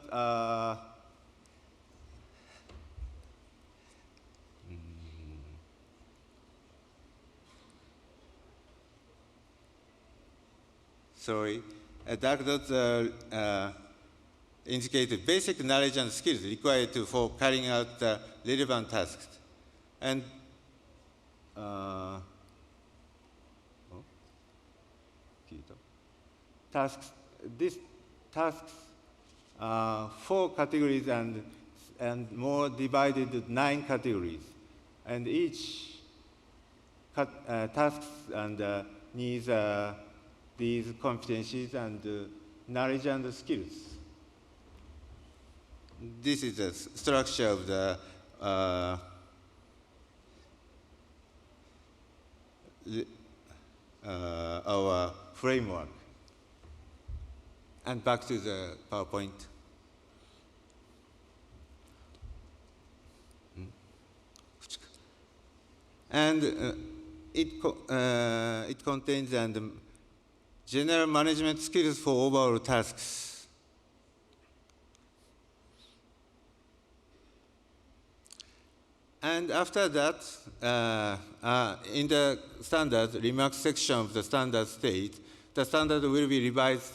S16: sorry, dark dots indicate basic knowledge and skills required for carrying out the relevant tasks. And these tasks 4 categories and more divided to 9 categories. And each tasks and needs these competencies and knowledge and skills. This is the structure of the our framework. And back to the PowerPoint. And it contains general management skills for overall tasks. And after that, in the standard remarks section of the standard state, the standard will be revised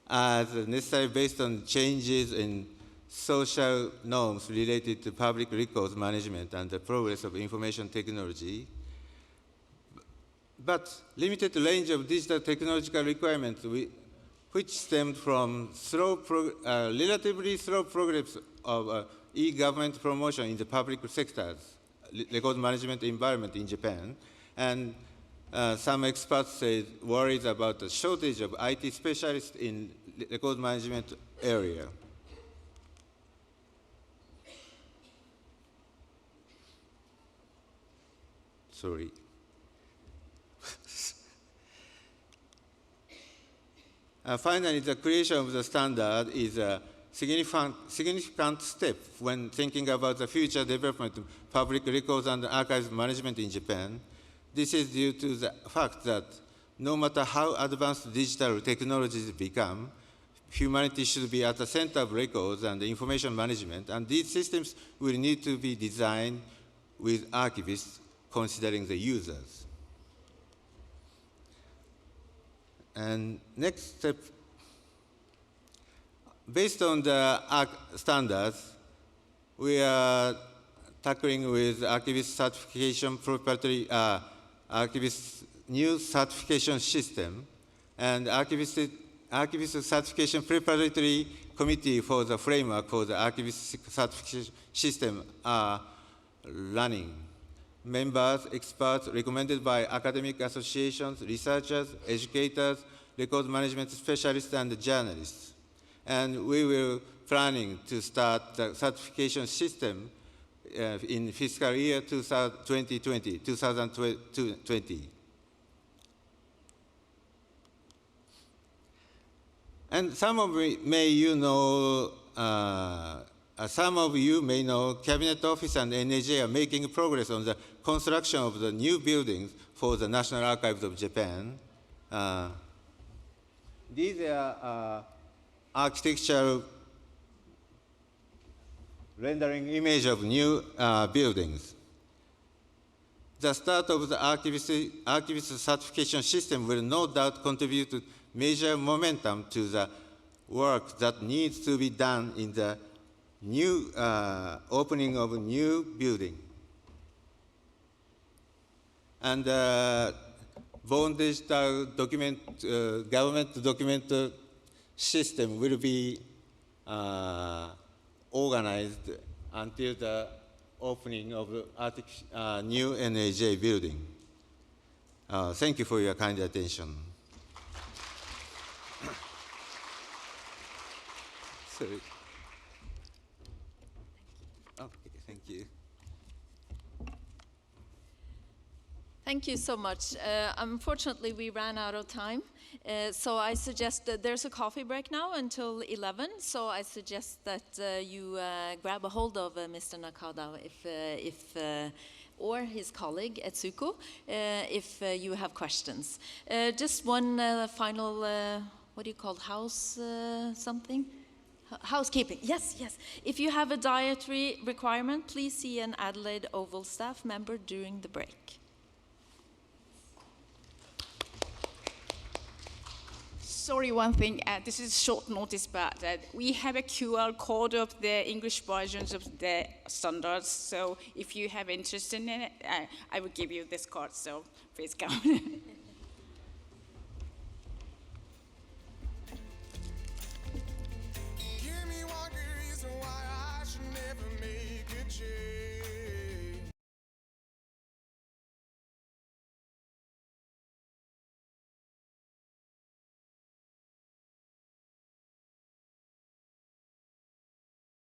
S16: as necessary based on changes in social norms related to public records management and the progress of information technology. But limited range of digital technological requirements which stemmed from relatively slow progress of e-government promotion in the public sectors, record management environment in Japan, and some experts say worries about the shortage of IT specialists in record management area. Sorry. Finally, the creation of the standard is a significant step when thinking about the future development of public records and archives management in Japan. This is due to the fact that no matter how advanced digital technologies become, humanity should be at the center of records and information management, and these systems will need to be designed with archivists considering the users. And next step, based on the standards, we are tackling with archivist certification proprietary, archivist new certification system, and archivist certification preparatory committee for the framework for the archivist certification system are running. Members, experts recommended by academic associations, researchers, educators, record management specialists, and journalists. And we will planning to start the certification system in fiscal year 2020. And some of you may know Cabinet Office and NAJ are making progress on the construction of the new buildings for the National Archives of Japan. These are architectural rendering image of new buildings. The start of the archivist certification system will no doubt contribute to major momentum to the work that needs to be done in the new opening of a new building. And Bone Digital government document system will be organized until the opening of the new NAJ building. Thank you for your kind attention. Sorry. Okay, thank you.
S1: Thank you so much. Unfortunately, we ran out of time. So I suggest that there's a coffee break now until 11. So I suggest that you grab a hold of Mr. Nakada or his colleague Etsuko if you have questions. Just one final, what do you call house something? Housekeeping, yes, yes. If you have a dietary requirement, please see an Adelaide Oval staff member during the break.
S17: Sorry, one thing, this is short notice, but we have a QR code of the English versions of the standards, so if you have interest in it, I will give you this card, so please come.